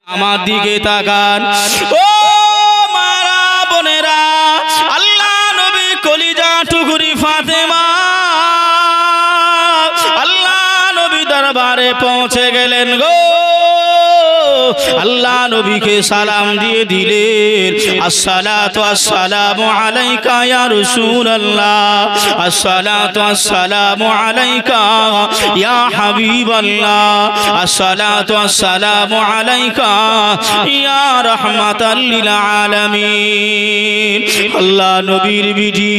আমার দিকে তাকান ও মারা বোনেরা, আল্লাহ নবী কলিজা টুকুরি ফাতেমা আল্লাহ নবী দরবারে পৌঁছে গেলেন গো। আল্লাহ নবীকে সালাম দিয়ে দিলেন, আসসালাতু আসসালামু আলাইকা ইয়া রাসূলুল্লাহ, আসসালাতু আসসালামু আলাইকা ইয়া হাবিবাল্লাহ, আসসালাতু আসসালামু আলাইকা ইয়া রাহমাতাল লিল আলামিন। আল্লাহ নবীর বিটি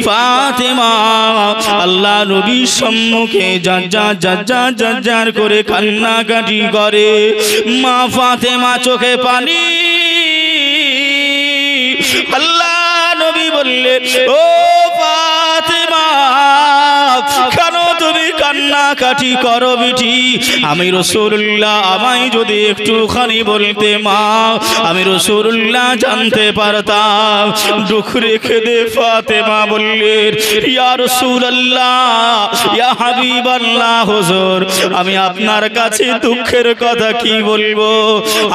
ফাতেমা আল্লাহ নবীর সম্মুখে জাজ্জার করে কান্নাকাটি করে। মা ফাতেমা চোখে পানি। আল্লাহ নবী বললেন, ও ফাতেমা কেন তুমি কান্নাকাটি করো বিটি? আমি রাসূলুল্লাহ, আমায় যদি একটুখানি বলতে মা, আমি রাসূলুল্লাহ জানতে পারতাম। দুঃখ রেখে দে। ফাতেমা বললেন, ইয়া রাসূলুল্লাহ, ইয়া হাবিবাল্লাহ, হুজুর আমি আপনার কাছে দুঃখের কথা কি বলবো?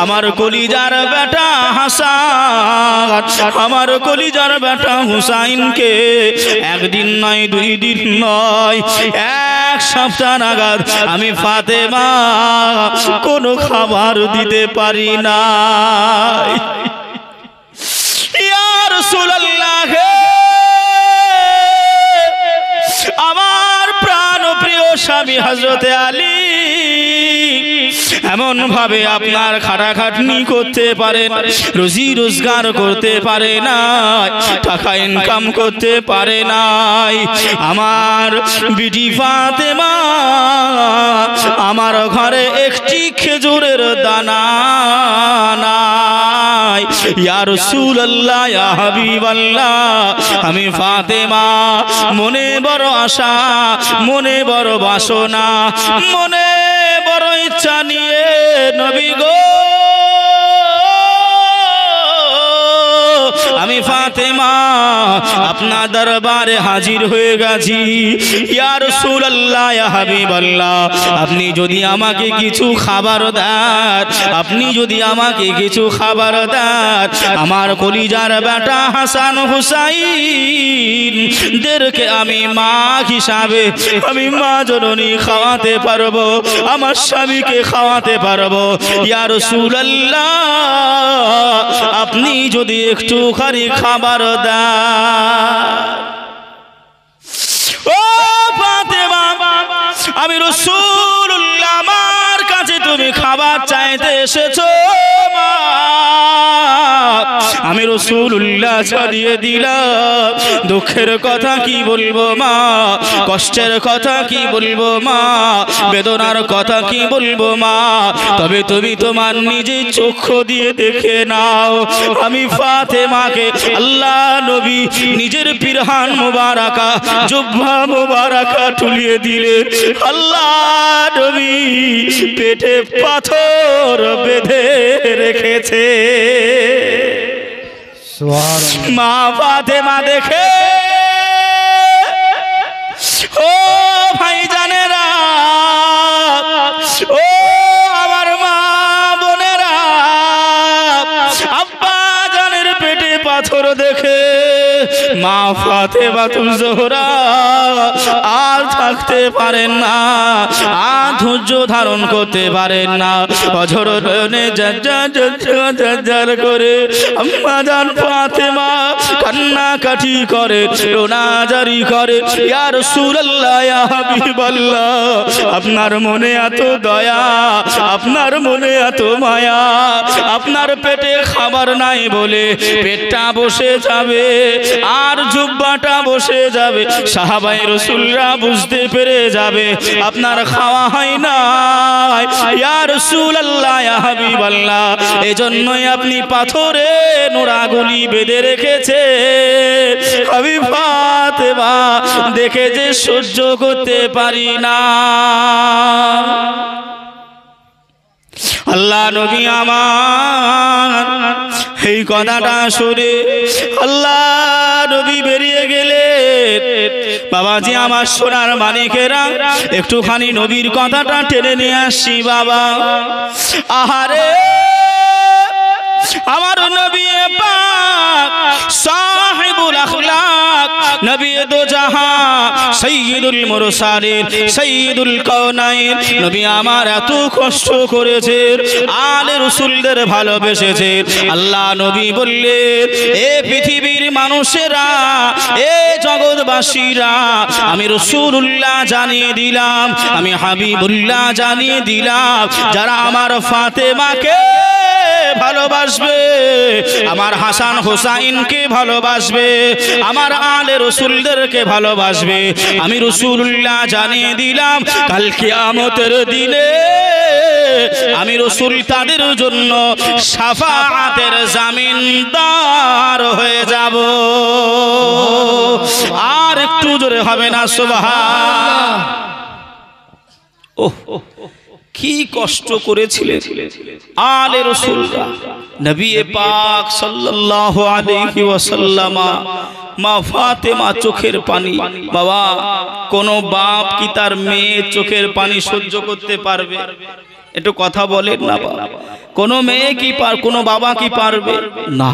আমার কলিজার বেটা হাসান, আমার কলিজার বেটা হুসাইনকে একদিন নয়, 2 দিন নয়, 1 সপ্তাহ নাগাদ আমি ফাতেমা কোনো খাবার দিতে পারি না। ইয়া রাসূলুল্লাহ, আমার প্রাণ প্রিয় স্বামী হযরতে আলী এমন ভাবে আপনার খাটাখাটনি করতে পারে, রুজি রোজগার করতে পারে না, টাকা ইনকাম করতে পারে নাই। আমার বিটি ফাতেমা আমার ঘরে একটি খেজুরের দানা নাই। ইয়া রাসূলুল্লাহ, ইয়া হাবিবাল্লাহ, আমি ফাতেমা মনে বড় আশা, মনে বড় বাসনা, মনে বড় ইচ্ছা নিয়ে নবী গো আমি ফাতেমা আপনার দরবারে হাজির হয়ে গেছি। ইয়া রাসূলুল্লাহ, ইয়া হাবিবাল্লাহ, আপনি যদি আমাকে কিছু খাবার দেন, আপনি যদি আমাকে কিছু খাবার দেন, আমার কলিজার বেটা হাসান হুসাইন দেরকে আমি মা হিসাবে, আমি মা জননী খাওয়াতে পারবো, আমার স্বামীকে খাওয়াতে পারবো। ইয়া রাসূলুল্লাহ, আপনি যদি একটু খাবার দেন। ও ফাতেমা, আমি রাসূলুল্লাহ, আমার কাছে তুমি খাবার চাইতে এসেছো মা, আমি রাসূলুল্লাহ চালিয়ে দিলাম। দুঃখের কথা কি বলবো মা, কষ্টের কথা কি বলবো মা, বেদনার কথা কি বলবো মা, তবে তুমি তোমার নিজে চক্ষু দিয়ে দেখে নাও। আমি ফাতেমাকে আল্লাহ নবী নিজের পিরহান মুবারাকা, জুব্বা মুবারাকা তুলিয়ে দিলে আল্লাহ নবী পেটে পাথর বেঁধে রেখেছে। মা ফাতেমা দেখে, ও ভাই জানেরা, ও আমার মা বোনেরা, আব্বা জানের পেটে পাথর দেখে মা ফাতেমা জোহরা আর থাকতে পারেন না, আর ধৈর্য ধারণ করতে পারেন না। অঝর নয়নে জাজ্জার করে আম্মা জান ফাতেমা কান্নাকাটি করে, রোনাজারি করে। ইয়া রাসূলুল্লাহ, ইয়া হাবিবাল্লাহ, আপনার মনে এত দয়া, আপনার মনে এত মায়া, আপনার পেটে খাবার নাই বলে পেটটা বসে যাবে আর জুব্বাটা বসে যাবে, সাহাবায়ে রাসূলরা বুঝতে পেরে যাবে আপনার খাওয়া হয় না। ইয়া রাসূলুল্লাহ, ইয়া হাবিবাল্লাহ, এজন্যই আপনি পাথরে নোড়াগুলি বেঁধে রেখেছে। আমি ফাতেমা দেখে যে সহ্য করতে পারি না। আল্লাহ নবী আমার এই কথাটা শুনে আল্লাহ নবী বেরিয়ে গেলেন। বাবাজি আমার সোনার মানিকেরা, একটুখানি নবীর কথাটা টেনে নিয়ে আসছি বাবা। আহারে আমার নবী পাক সাহিবুল আখলাক, নবী দো জাহান, সাইয়্যিদুল মুরসালিন, সাইয়্যিদুল কাওনাইন, নবী আমার এত কষ্ট করেছেন, আলে রাসূলদের ভালোবেসেছেন। আল্লাহ নবী বললেন, এ পৃথিবীর মানুষেরা, এ জগৎবাসীরা, আমি রাসূলুল্লাহ জানিয়ে দিলাম, আমি হাবিবুল্লাহ জানিয়ে দিলাম, যারা আমার ফাতেমাকে ভালোবাসবে, আমার হাসান হুসাইনকে ভালোবাসবে, আমার আলে রাসূলদেরকে ভালোবাসবে, আমি রাসূলুল্লাহ জানিয়ে দিলাম, কাল কিয়ামতের দিনে আমি রাসূল তাদের জন্য শাফাআতের জামিনদার হয়ে যাব। আর একটু জোরে হবে না সুবহান? ওহ, কি কষ্ট করেছিলেন আলে রাসূলরা। নবী পাক সাল্লাল্লাহু আলাইহি ওয়াসাল্লাম, মা ফাতেমা চোখের পানি, বাবা কোন বাপ কি তার মেয়ে চোখের পানি সহ্য করতে পারবে? একটু কথা বলেন না বাবা, কোন মেয়ে কি কোন বাবা কি পারবে না?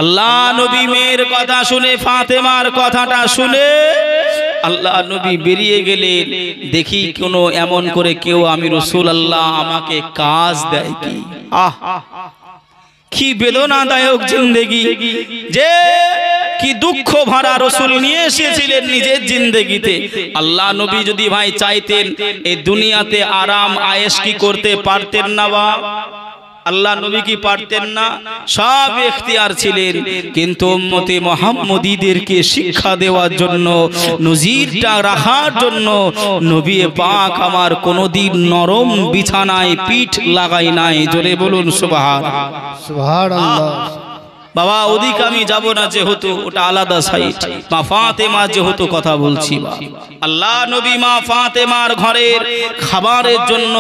আল্লাহ নবী মেয়ের কথা শুনে, ফাতেমার কথাটা শুনে আল্লাহ নবী বেরিয়ে গেলেন। দেখি কোন এমন করে কেউ আমি রাসূলুল্লাহ আমাকে কাজ দেয় কি? আহ, কি বেদনাদায়ক জিন্দেগি, যে কি দুঃখ ভরা রাসূল নিয়ে এসেছিলেন নিজের জিন্দেগিতে। আল্লাহ নবী যদি ভাই চাইতেন এই দুনিয়াতে আরাম আয়েশ কি করতে পারতেন না? বা আল্লাহ নবী কি পারতেন না? সব ইখতিয়ার ছিলেন, কিন্তু উম্মতে মুহাম্মদীদেরকে শিক্ষা দেওয়ার জন্য, নজিরটা রাখার জন্য নবী পাক আমার কোনদিন নরম বিছানায় পিঠ লাগাই নাই। জোরে বলুন সুবহানাল্লাহ। সুবহানাল্লাহ। বাবা ওদিকে আমি যাব না, যেহেতু ওটা আলাদা সাইড। মা ফাতেমা যেহেতু কথা বলছি, আল্লাহ নবী মা ফাতেমার ঘরের খাবারের জন্য,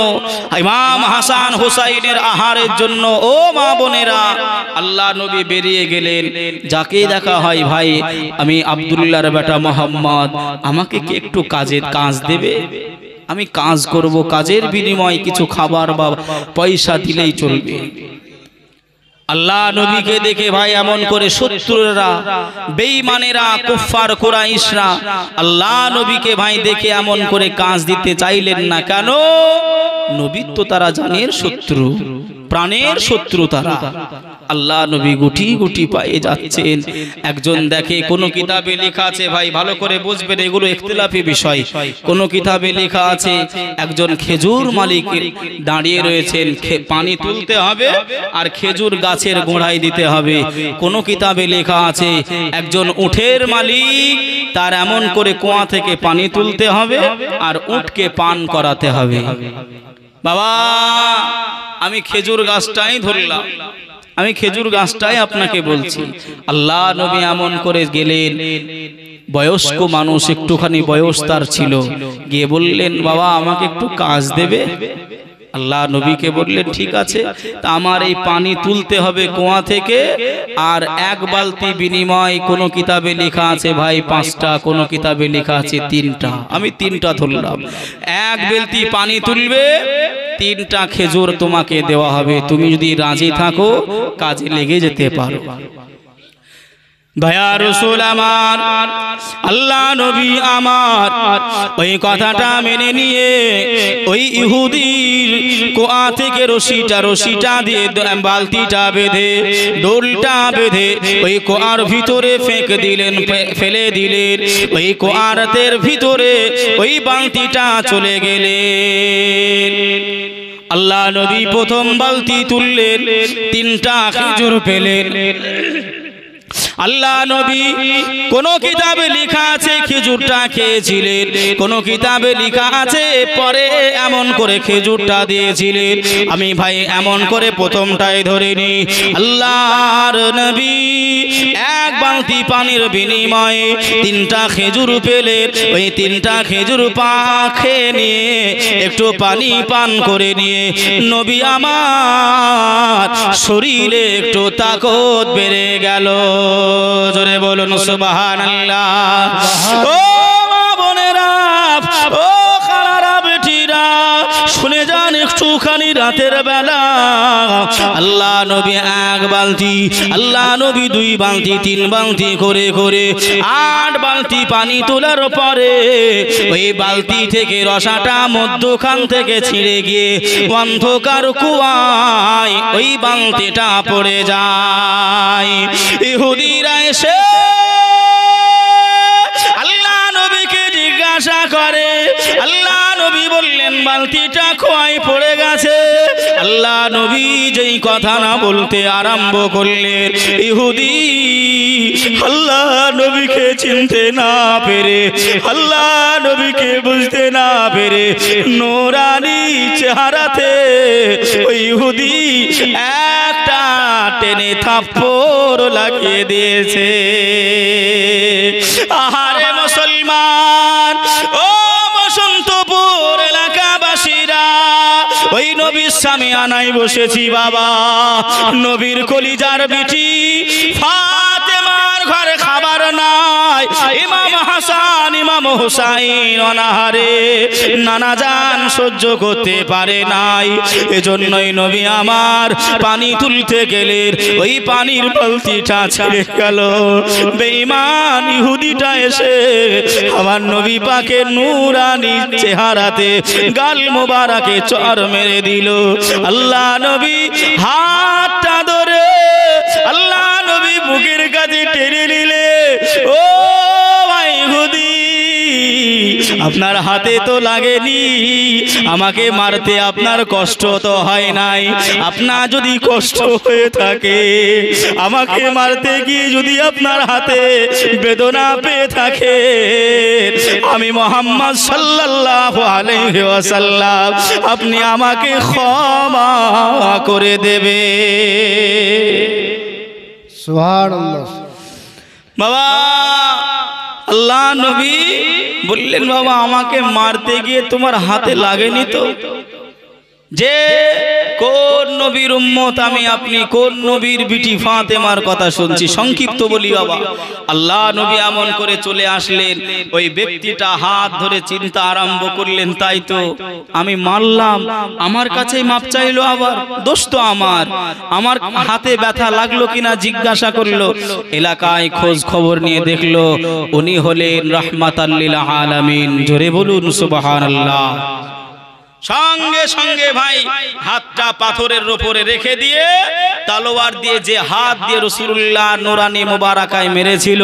ইমাম হাসান হুসাইনের আহারের জন্য, ও মা বোনেরা, আল্লাহ নবী বেরিয়ে গেলেন। যাকে দেখা হয়, ভাই আমি আব্দুল্লাহর বেটা মোহাম্মদ, আমাকে কি একটু কাজ দেবে? আমি কাজ করব, কাজের বিনিময়ে কিছু খাবার বা পয়সা দিলেই চলবে। আল্লাহ নবীকে দেখে ভাই এমন করে শত্রুরা, বেঈমানেরা, কুফফার কুরাইশরা আল্লাহ নবীকে ভাই দেখে এমন করে কাজ দিতে চাইলেন না। কেন? নবী তো তারা জানের শত্রু, প্রাণের শত্রু তারা। আল্লাহ নবী গুটি গুটি পায়ে যাচ্ছেন। একজন দেখে, কোন কিতাবে লেখা আছে, ভাই ভালো করে বুঝবেন, এগুলো ইখতিলাফি বিষয়। কোন কিতাবে লেখা আছে একজন খেজুর মালিক দাঁড়িয়ে রয়েছেন, পানি তুলতে হবে আর খেজুর গাছের গোড়ায় দিতে হবে। কোন কিতাবে লেখা আছে একজন উটের মালিক, তার এমন করে কুয়া থেকে পানি তুলতে হবে আর উটকে পান করাতে হবে। বাবা আমি খেজুর গাছটাই ধরলাম, আমি খেজুর গাছটাই আপনাকে বলছি। আল্লাহ নবী এমন করে গেলেন, বয়স্ক মানুষ, একটুখানি বয়স তার ছিল, গিয়ে বললেন, বাবা আমাকে একটু কাজ দেবে? আল্লাহ নবীকে বললেন, ঠিক আছে, তা আমার এই পানি তুলতে হবে কুয়া থেকে, আর এক বালতি বিনিময় কোন কিতাবে লেখা আছে ভাই 5টা, কোন কিতাবে লেখা আছে 3টা। আমি 3টা ধরলাম। এক বালতি পানি তুলবে, 3টা খেজুর তোমাকে দেওয়া হবে। তুমি যদি রাজি থাকো কাজে লেগে যেতে পারো। দয়া রাসূল আমার, আল্লাহ নবী আমার ওই কথাটা মেনে নিয়ে ওই ইহুদির কুয়া থেকে রশিটা দিয়ে বালতিটা বেঁধে, ডোলটা বেঁধে ওই কুয়ার ভিতরে ফেলে দিলেন। ওই কুয়ারের ভিতরে ওই বালতিটা চলে গেলেন। আল্লাহ নবী প্রথম বালতি তুললেন, 3টা খেজুর পেলেন। আল্লাহ নবী কোন কিতাবে লেখা আছে খেজুরটা খেয়েছিলেন, কোন কিতাবে লেখা আছে পরে এমন করে খেজুরটা দিয়েছিলেন। আমি ভাই এমন করে প্রথমটাই ধরিনি। আল্লাহর নবী এক বালতি পানির বিনিময়ে 3টা খেজুর পেলেন। ওই 3টা খেজুর খেয়ে নিয়ে একটু পানি পান করে নিয়ে নবী আমার শরীরে একটু তাকত বেড়ে গেল। জোরে বলুন সুবহানাল্লাহ। ও মা বোনেরা, ও খালারা, বেটিরা, শুনে যান একটুখানি রাতের বেলা আল্লাহ নবী এক বালতি, আল্লাহ নবী দুই বালতি, তিন বালতি করে করে 8 বালতি পানি তোলার পরে ওই বালতি থেকে রসাটা মধ্যখান থেকে ছিঁড়ে গিয়ে অন্ধকার কুয়ায় ওই বালতিটা পড়ে যায়। ইহুদিরা এসে আল্লাহ নবীকে জিজ্ঞাসা করে, আল্লাহ নবী বললেন বালতিটা কুয়ায় পড়ে গেছে। আল্লাহ নবী যেই কথা না বলতে আরম্ভ করলেন, ইহুদি আল্লাহ নবীকে চিনতে না পেরে, আল্লাহ নবীকে বুঝতে না পেরে নূরানি চেহারাতে ওই ইহুদি একটা টেনে থাপ্পড় লাগিয়ে দিয়েছে। আহারে মুসলমান, ও বসন্তপুর এলাকাবাসীরা, ওই নবীর সামিয়ানায় বসেছি বাবা। নবীর কলিজার বিটি ফাতেমার ঘরে খাবার নাই, ইমাম হাসান ইমাম হুসাইন অনাহারে নানা জান সহ্য করতে পারে নাই। এজন্যই নবী আমার পানি তুলতে গেলেন, ওই পানির বালতিটা ছেড়ে গেল। বেঈমান ইহুদিটা এসে আমার নবী পাকের নূরানি চেহারাতে গাল মোবারকে চর মেরে দিল। আল্লাহ নবী হাতটা ধরে আল্লাহ নবী বুকের কাছে টেনে নিলে, ও ভাই ইহুদি আপনার হাতে তো লাগেনি, আমাকে মারতে আপনার কষ্ট তো হয় নাই। আপনার যদি কষ্ট হয়ে থাকে, আমাকে মারতে গিয়ে যদি আপনার হাতে বেদনা পেয়ে থাকে, আমি মুহাম্মদ সাল্লাল্লাহু আলাইহি ওয়াসাল্লাম আপনি আমাকে ক্ষমা করে দেবে। সুবহানাল্লাহ। বাবা আল্লাহ নবী বললেন, বাবা আমাকে মারতে গিয়ে তোমার হাতে লাগেনি তো? যে কোন নবীর উম্মত আমি, আপনি কোন নবীর বিটি ফাতেমার কথা শুনছি? সংক্ষিপ্ত বলি বাবা, আল্লাহ নবী এমন করে চলে আসলেন, ওই ব্যক্তিটা হাত ধরে চিন্তা আরম্ভ করলেন, তাই তো আমি মারলাম, আমার কাছেই মাপ চাইলো, আবার দোষ তো আমার হাতে ব্যথা লাগলো কিনা জিজ্ঞাসা করলো। এলাকায় খোঁজ খবর নিয়ে দেখলো উনি হলেন রাহমাতাল লিল আলামিন। জোরে বলুন সুবহানাল্লাহ। সঙ্গে সঙ্গে ভাই হাতটা পাথরের উপরে রেখে দিয়ে তলোয়ার দিয়ে যে হাত দিয়ে রাসূলুল্লাহ নূরানি মুবারাকায় মেরেছিল,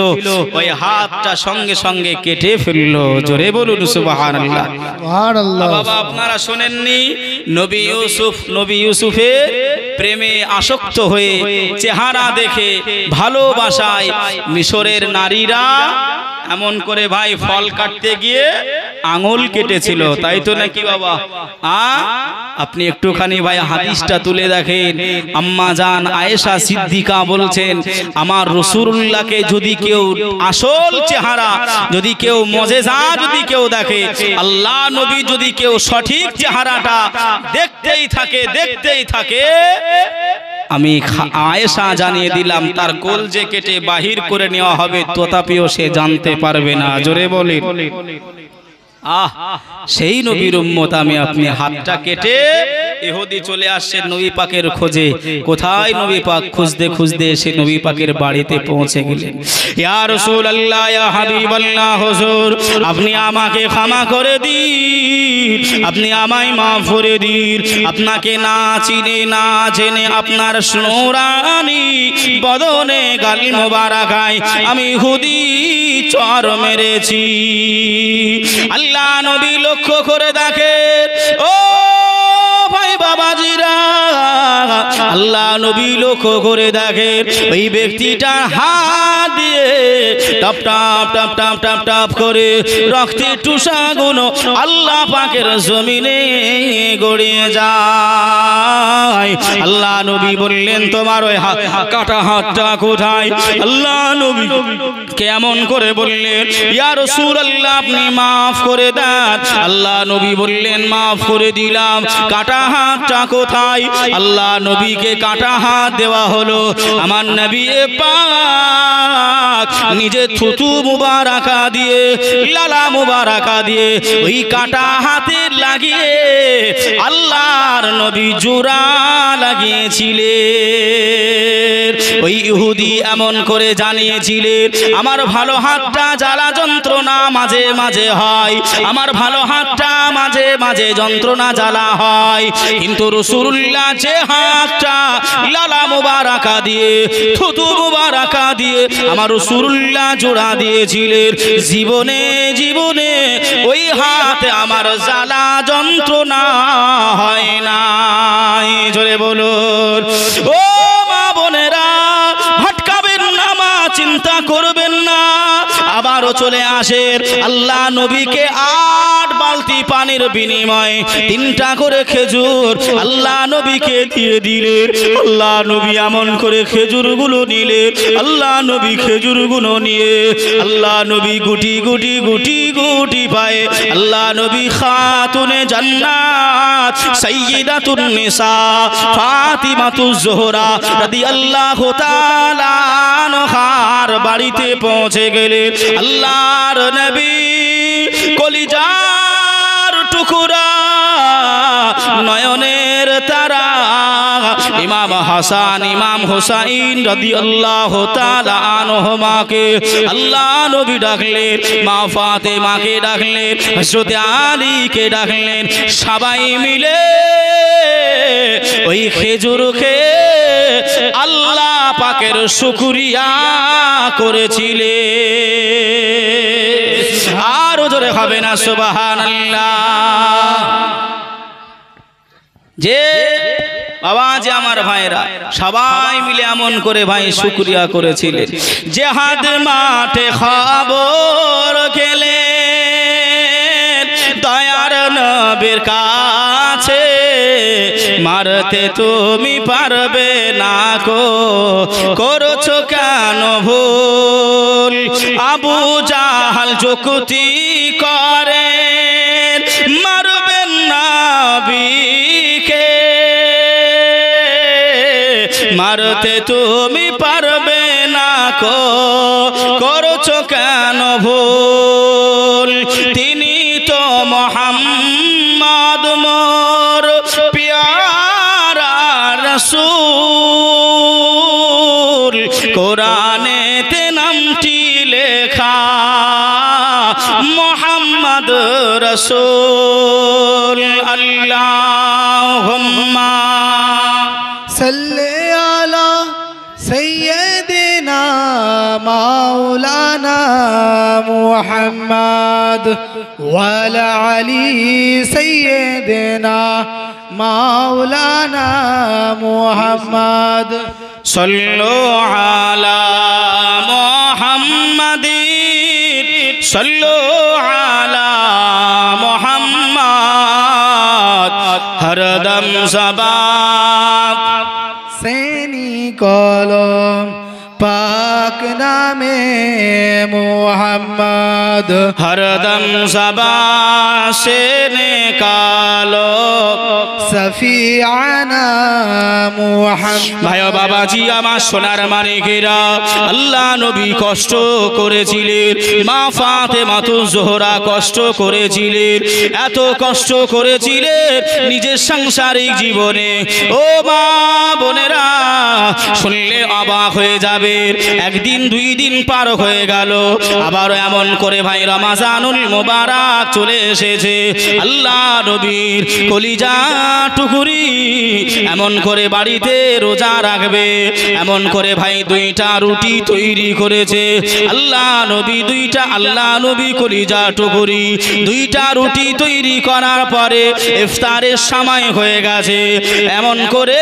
ওই হাতটা সঙ্গে সঙ্গে কেটে ফেললো। জোরে বলুন সুবহানাল্লাহ। সুবহানাল্লাহ। বাবা আপনারা শোনেননি, নবী ইউসুফের প্রেমে আসক্ত হয়ে চেহারা দেখে ভালোবাসায় মিশরের নারীরা এমন করে ভাই ফল কাটতে গিয়ে আঙুল কেটেছিল, তাই তো নাকি বাবা? আপনি একটুখানি ভাই হাদিসটা তুলে দেখেন। আম্মা জান আয়েশা সিদ্দিকা বলছেন, আমার রাসূলুল্লাহকে যদি কেউ আসল চেহারা, যদি কেউ মুজিজা যদি কেউ দেখে, আল্লাহ নবী যদি কেউ সঠিক চেহারাটা দেখতেই থাকে, আমি আয়েশা জানিয়ে দিলাম তার কলজে কেটে বাহির করে নেওয়া হবে, তথাপিও সে জানতে পারবে না। জোরে বলেন। সেই নবীর উম্মত আমি আপনি। হাতটা কেটে ইহুদি চলে আসছেন নবী পাকের খোঁজে। কোথায় নবী পাক? খুঁজতে খুঁজতে এসে নবী পাকের বাড়িতে পৌঁছে গেলেন। ইয়া রাসূলুল্লাহ, ইয়া হাবিবাল্লাহ, হুজুর আপনি আমাকে ক্ষমা করে দিন, আপনি আমায় মাফ করে দিন। আপনাকে না চিনে না জেনে আপনার নূরানি বদনে গাল মোবারকায় আমি ইহুদি চর মেরেছি। আল্লাহ নবী লক্ষ্য করে দেখেন, ও ভাই বাবাজিরা, আল্লাহ নবী লক্ষ্য করে দেখেন ওই ব্যক্তিটা হাত দিয়ে top top top top top top করে রক্তের টুসাগুলো আল্লাহ পাকের জমিনে গড়িয়ে যায়। আল্লাহ নবী বললেন, তোমার ওই কাটা হাতটা কোথায়? আল্লাহ নবী কেমন করে বললেন, ইয়া রাসূলুল্লাহ আপনি মাফ করে দেন। আল্লাহ নবী বললেন, মাফ করে দিলাম। কাটা হাতটা কোথায়? আল্লাহ নবীকে কাটা হাত দেওয়া হলো। আমার নবী পাক পাক নিজে থুতু মুবারাকা দিয়ে লালা মুবারাকা দিয়ে ওই কাটা হাতে লাগিয়ে আল্লাহর নবী জোড়া লাগিয়েছিলেন। ওই ইহুদি এমন করে জানিয়েছিলেন, আমার ভালো হাতটা জ্বালা যন্ত্রণা মাঝে মাঝে হয়, আমার ভালো হাতটা মাঝে মাঝে যন্ত্রণা জ্বালা হয়, কিন্তু রাসূলুল্লাহ যে হাতটা লালা মুবারাকা দিয়ে থুতু মুবারাকা দিয়ে আমার রাসূলুল্লাহ জোড়া দিয়েছিলেন, জীবনে জীবনে ওই হাতে আমার জ্বালা যন্ত্রণা হয় না। জোরে বলুন ও মা বোনেরা, ভটকাবেন না মা, চিন্তা করবেন না। আবারও চলে আসেন, আল্লাহ নবীকে 8 বালতি পানির বিনিময়ে 3টা করে খেজুর আল্লাহ নবীকে দিয়ে দিলেন। আল্লাহ নবী এমন করে খেজুরগুলো নিলেন, আল্লাহ নবী খেজুরগুলো নিয়ে আল্লাহ নবী গুটি গুটি গুটি গুটি পায়ে আল্লাহ নবী খাতুনে জান্নাত সাইয়্যিদাতুন নিসা ফাতিমাতুজ জোহরা রাদিয়াল্লাহু তাআলা আনহার বাড়িতে পৌঁছে গেলেন। আল্লাহর নবী কলিজার টুকরা নয়নের তারা ইমাম হাসান ইমাম হুসাইন রাদিয়াল্লাহু তাআলা আনহুমাকে আল্লাহ নবী ডাকলেন, মা ফাতেমাকে ডাকলেন, হযরত আলীকে ডাকলেন, সবাই মিলে ওই খেজুর খেয়ে আল্লাহ পাকের শুকরিয়া করেছিলেন। আরো জোরে হবে না সুবহানাল্লাহ। যে বাবা, যে আমার ভাইরা সবাই মিলে এমন করে ভাই শুকরিয়া করেছিলেন। জিহাদ মাঠে খবর গেলেন দয়ার নবীর কাছে, মারতে তুমি পারবে না গো, করছো কেন ভুল? আবু জাহাল যুক্তি করে মারবেন নবীকে, মারতে তুমি পারবে না গো, করছো কেন ভুল? তিনি তো মুহাম্মদ মোর প্যারা রাসূল, কোরআনেতে নামটি লেখা মুহাম্মদ রাসূল। আল্লাহুম্মা সাল্লি আলা সাইয়্যিদিনা মাওলানা মুহাম্মদ ওয়া আলা আলি সাইয়্যিদিনা মাওলানা মুহাম্মদ। সল্লু আলা মুহাম্মাদিন সল্লু আলা মুহাম্মদ, হরদম সবাব সেনি কলম পাক নামে মুহাম্মদ, হরদম সবাব সে নিকালো সফিয়ানা মুহাম্মদ। ভাই ও বাবাজি আমার সোনার মানিকেরা, আল্লাহ নবী কষ্ট করেছিলেন, মা ফাতেমাতুজ জোহরা কষ্ট করেছিলেন, এত কষ্ট করেছিলেন নিজের সাংসারিক জীবনে। ও মা বোনেরা, শুনলে অবাক হয়ে যাবে। একদিন 2 দিন পার হয়ে গেল, আবারও এমন করে ভাই রমাজানুল মুবারক চলে এসেছে। আল্লাহ নবীর কলিজা টুকুরি এমন করে বাড়িতে রোজা রাখবে, এমন করে ভাই 2টা রুটি তৈরি করেছে। আল্লাহ নবী আল্লাহ নবী কলিজা টুকুরি 2টা রুটি তৈরি করার পরে ইফতারের সময় হয়ে গেছে। এমন করে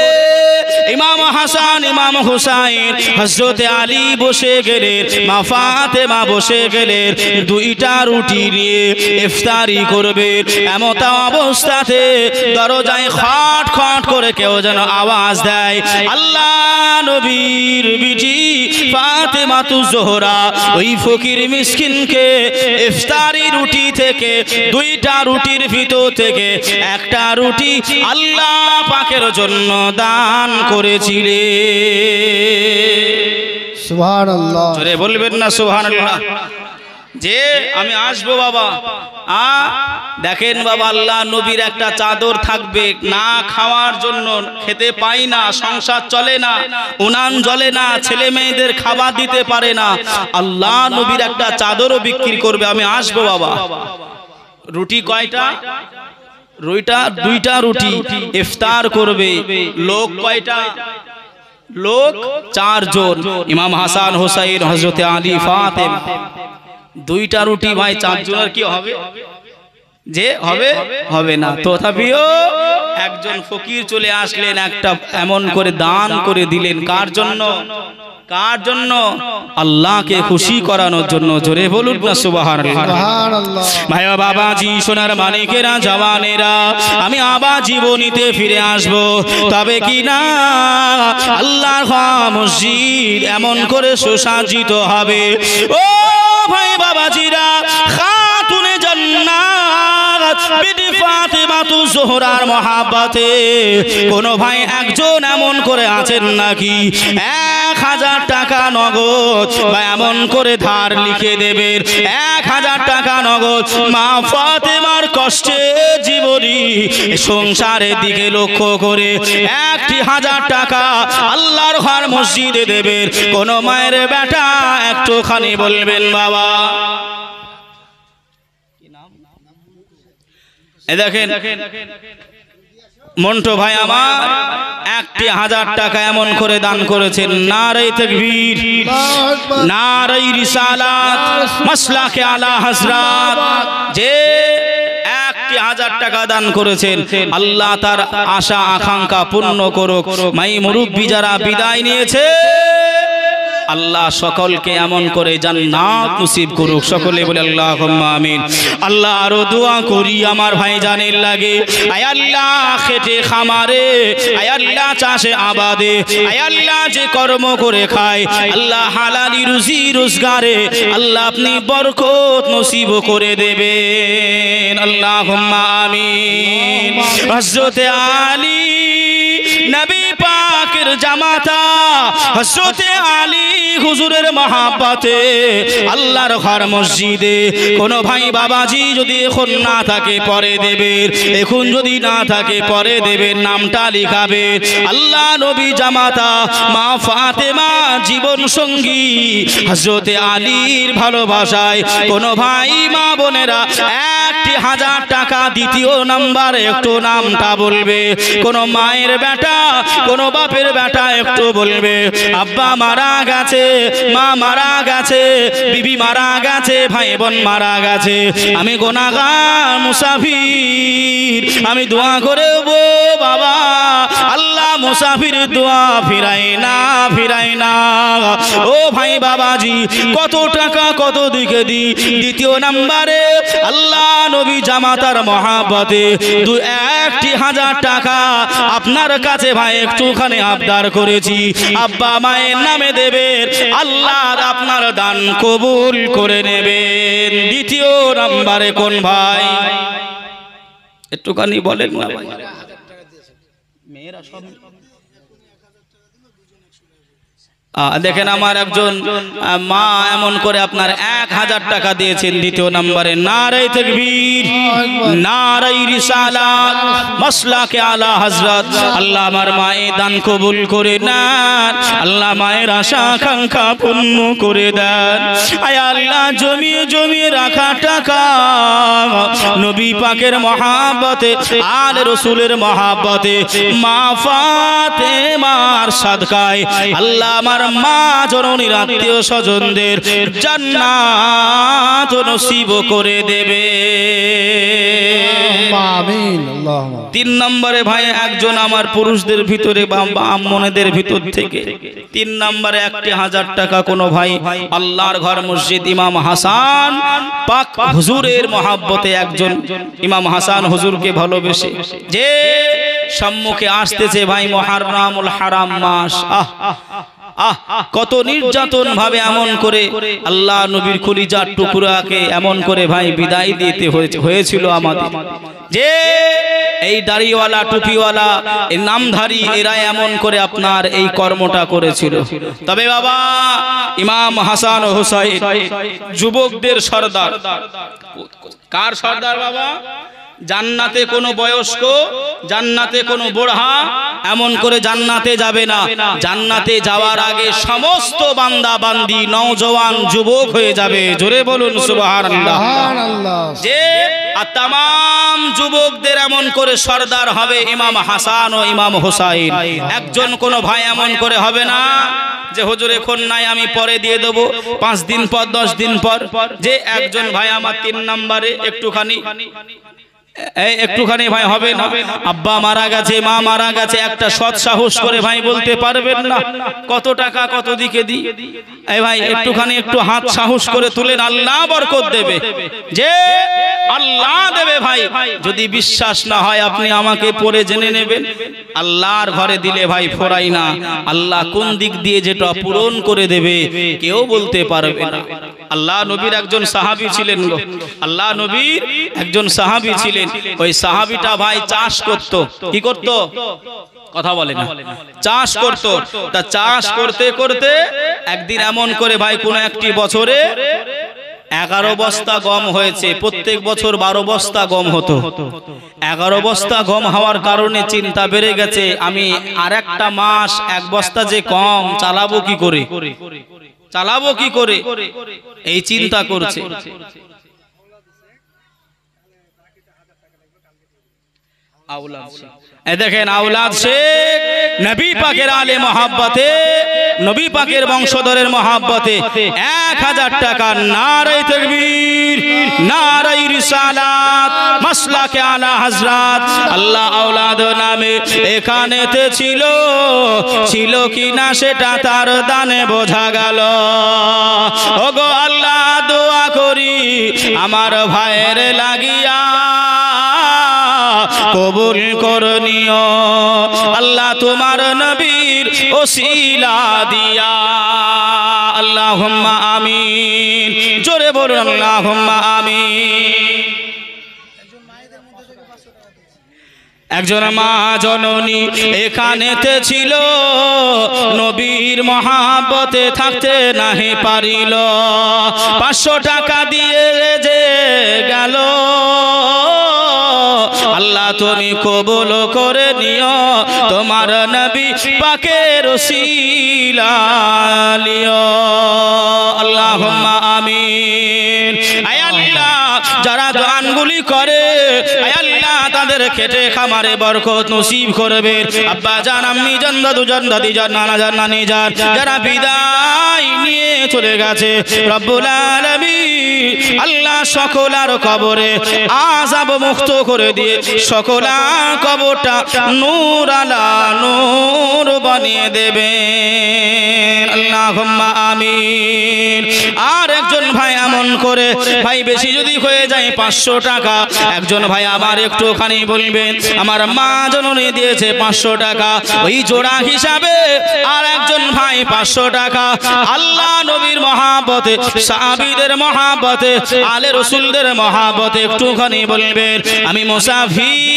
ইমাম হাসান ইমাম হুসাইন হযরত আলী বসে গেলেন, মা ফাতেমা বসে গেলেন, 2টা রুটি নিয়ে ইফতারি করবে। এমত অবস্থাতে দরজায় খট খট করে কেউ যেন আওয়াজ দেয়। আল্লাহ নবীর বিটি ফাতেমাতুজ জোহরা ওই ফকির মিসকিনকে ইফতারি রুটি থেকে 2টা রুটির ভিতর থেকে 1টা রুটি আল্লাহ পাকের জন্য দান করেছিলেন। সুবহানাল্লাহ। জোরে বলবেন না সুবহানাল্লাহ। যে আমি আসবো বাবা, দেখেন বাবা, আল্লাহ নবীর একটা চাদর থাকবে, না খাওয়ার জন্য খেতে পাই না, সংসার চলে না, উনান জ্বলে না, ছেলে মেয়েদের খাবার দিতে পারে না, আল্লাহ নবীর একটা চাদরও বিক্রি করবে। আমি আসবো বাবা। রুটি কয়টা? দুইটা রুটি ইফতার করবে। লোক কয়টা? লোক 4 জন। ইমাম হাসান হোসাইন, হযরত আলী, ফাতেমা। দুইটা রুটি ভাই 4 জনের কি হবে? যে হবে হবে না। তথাপিও একজন ফকির চলে আসলেন, একটা এমন করে দান করে দিলেন। কার জন্য? কার জন্য? আল্লাহকে খুশি করানোর জন্য। জোরে বলুন না সুবহানাল্লাহ। সুবহানাল্লাহ। ভাইয়া বাবাজি, সোনার মানিকেরা, জওয়ানেরা, আমি আবার জীবনীতে ফিরে আসব। তবে কি না আল্লাহর মসজিদ এমন করে সুসজ্জিত হবে, ও ভাই বাবাজিরা, খাতুনে জান্নাত বিবি ফাতেমাতুজ জোহরার মহাব্বতে কোন ভাই একজন এমন করে আছেন নাকি 1000 টাকা নগদ বা এমন করে ধার লিখে দেবেন, 1000 টাকা নগদ মা ফাতেমার কষ্টে জীবনী সংসারের দিকে লক্ষ্য করে 1000 টাকা আল্লাহর ঘর মসজিদে দেবেন। কোন মায়ের বেটা একটুখানি বলবেন বাবা। এ দেখেন মন্টু ভাই আমার 1000 টাকা এমন করে দান করেছেন। নারে তাকবীর, নারে রিসালাত, মাসলাকে আলা হযরত। যে 1000 টাকা দান করেছেন, আল্লাহ তার আশা আকাঙ্ক্ষা পূর্ণ করুক। মাই মুরব্বি যারা বিদায় নিয়েছে, আল্লাহ সকলকে এমন করে জান্নাত নসিব করুক। সকলে বলে আল্লাহুম্মা আমিন। আল্লাহ আরো দোয়া করি আমার ভাইজানের লাগে। আয় আল্লাহ খেটে খামারে, আয় আল্লাহ চাষে আবাদে, আয় আল্লাহ যে কর্ম করে খায়, আল্লাহ হালালি রুজি রোজগারে আল্লাহ আপনি বরকত নসিব করে দেবেন। আল্লাহুম্মা আমিন। হযরত আলী নবী পাকের জামাতা, হযরত আলী হুজুরের মহাব্বতে আল্লাহর ঘর মসজিদে কোন ভাই বাবাজি যদি এখন না থাকে পরে দেবেন, এখন যদি না থাকে পরে দেবেন, নামটা লিখাবে। আল্লাহ নবী জামাতা মা ফাতেমা জীবন সঙ্গী হযরত আলীর ভালোবাসায় কোন ভাই মা বোনেরা 1000 টাকা দ্বিতীয় নাম্বার একটু নামটা বলবে। কোন মায়ের বেটা, কোন বাপের বেটা একটু বলবে, আব্বা মারা গেছে, মা মারা গেছে, বিবি মারা গেছে, ভাই বোন মারা গেছে, আমি গুনাহগার মুসাফির, আমি দোয়া করব বাবা, আল্লাহ মুসাফির দোয়া ফিরাই না, ফিরাই না। ও ভাই বাবাজি, কত টাকা কত দিকে দি? দ্বিতীয় নাম্বারে আল্লাহ নবী জামাতার মহাব্বতে 1000 টাকা আপনার কাছে ভাই একটুখানি আবদার করেছি, আব্বা মায়ের নামে দেবেন, আল্লাহ আপনার দান কবুল করে নেবেন। দ্বিতীয় নাম্বারে কোন ভাই একটুখানি বলেন না ভাই? মেয়েরা সব দেখেন আমার একজন মা এমন করে আপনার 1000 টাকা দিয়েছেন দ্বিতীয় নম্বরে। নারে তাকবীর, নারে রিসালাত, মাসলাকে আলা হযরত। আল্লাহ আমার মায়ের দান কবুল করে নেন, আল্লাহ মায়ের আশা আকাঙ্ক্ষা পূর্ণ করে দেন। আয় আল্লাহ জমিয়ে জমিয়ে রাখা টাকা নবী পাকের মহাব্বতে, আলে রাসূলের মহাব্বতে, মা ফাতেমার সাদকায় আল্লাহ আমার মা জননীর আত্মীয় স্বজনদের জান্নাত নসিব করে দেবে। আমিন। আল্লাহুম্মা। 3 নম্বরে ভাই একজন আমার পুরুষদের ভিতরে বা আম্মনেদের ভিতর থেকে 3 নম্বরে 1000 টাকা কোন ভাই আল্লাহর ঘর মসজিদ ইমাম হাসান পাক হুজুরের মহাব্বতে একজন ইমাম হাসান হুজুরকে ভালোবেসে যে সম্মুখে আসতেছে ভাই মুহররমুল হারাম মাস, কত নির্যাতন ভাবে এমন করে আল্লাহ নবীর কলিজার টুকরাকে এমন করে ভাই বিদায় দিতে হয়েছিল আমাদের। যে এই দাড়িওয়ালা টুপিওয়ালা এই নামধারী এরা এমন করে আপনার এই কর্মটা করেছিল। তবে বাবা ইমাম হাসান ও হুসাইন যুবকদের সর্দার। কার সর্দার বাবা? জান্নাতে কোনো বয়স্ক, জান্নাতে কোনো বুড়া এমন করে জান্নাতে যাবে না। জান্নাতে যাওয়ার আগে সমস্ত বান্দা বান্দি নওজওয়ান যুবক হয়ে যাবে। জোরে বলুন সুবহানাল্লাহ। সুবহানাল্লাহ। যে আর তাম যুবকদের এমন করে সর্দার হবে ইমাম হাসান ও ইমাম হুসাইন। একজন কোনো ভাই এমন করে হবে না যে হুজুর এখন নাই আমি পরে দিয়ে দেবো, 5 দিন পর 10 দিন পর। যে একজন ভাই আমার 3 নম্বরে একটুখানি ভাই হবে না। আব্বা মারা গেছে, মা মারা গেছে, একটা সৎ সাহস করে ভাই বলতে পারবেন না কত টাকা কত দিকে দিই? এই ভাই একটুখানি একটু হাত সাহস করে তুলেন, আল্লাহ বরকত দেবে। যে আল্লাহ দেবে ভাই। যদি বিশ্বাস না হয় আপনি আমাকে পরে জেনে নেবেন। আল্লাহর ঘরে দিলে ভাই ফোরাই না। আল্লাহ কোন দিক দিয়ে যেটা পূরণ করে দেবে কেউ বলতে পারবে না। আল্লাহ নবীর একজন সাহাবী ছিলেন গো, আল্লাহ নবীর একজন সাহাবী ছিলেন। ওই সাহাবীটা ভাই চাষ করত। কি করত? কথা বলে না। চাষ করত। তা চাষ করতে করতে একদিন এমন করে ভাই কোন একটি বছরে 11 বস্তা গম হয়েছে। প্রত্যেক বছর 12 বস্তা গম হতো। 11 বস্তা গম হওয়ার কারণে চিন্তা বেড়ে গেছে, আমি আর একটা মাস 1 বস্তা যে কম চালাবো কি করে, চালাবো কি করে, এই চিন্তা করছে। দেখেন আওলাদ শেখ নবী পাকের আলে মহাব্বতে, নবী পাকের বংশধরের মহাব্বতে 1000 টাকা নারে তাকবীর, নারে রিসালাত, মাসলাকে আলা হযরত আল্লাহ আওলাদ নামে এখানেতে ছিল, ছিল কিনা সেটা তার দানে বোঝা গেল। ওগো আল্লাহ দোয়া করি আমার ভাইয়ের লাগিয়া কবুল করনিও আল্লাহ তোমার নবীর ওসিলা দিয়া। আল্লাহুম্মা আমিন। জোরে বলুন আল্লাহুম্মা আমিন। একজন মা জননী এখানেতে ছিল, নবীর মহাব্বতে থাকতে নাহি পারিল। 500 টাকা দিয়ে যে গেল, আল্লাহ তুমি কবুল করে নিও তোমার নবী পাকের ওসিলা লিও। আল্লাহুম্মা আমিন। আয় আল্লাহ যারা দানগুলি করে আয় আল্লাহ তাদের খেটে খামারে বরকত নসিব করবে। আব্বা জান, আম্মি জান, দাদু জান, দাদি জান, নানা জান, নানি জান যারা বিদায় নিয়ে চলে গেছে রব্বুল আলামিন আল্লাহ সকলার কবরে আযাব মুক্ত করে দিয়ে সকলার কবরটা নূর আলা নূর বানিয়ে দেবেন। আল্লাহুম্মা আমিন। আর একজন ভাই এমন করে ভাই বেশি যদি হয়ে যায় 500 টাকা, একজন ভাই আবার একটুখানি বলবেন আমার মা জননী দিয়েছে 500 টাকা, ওই জোড়া হিসাবে আর একজন ভাই 500 টাকা। আল্লাহ নবীর মহাব্বতে, সাহাবীদের মহাব্বতে, আলে রাসূলদের মহাব্বতে একটুখানি বলবেন আমি মুসাফির,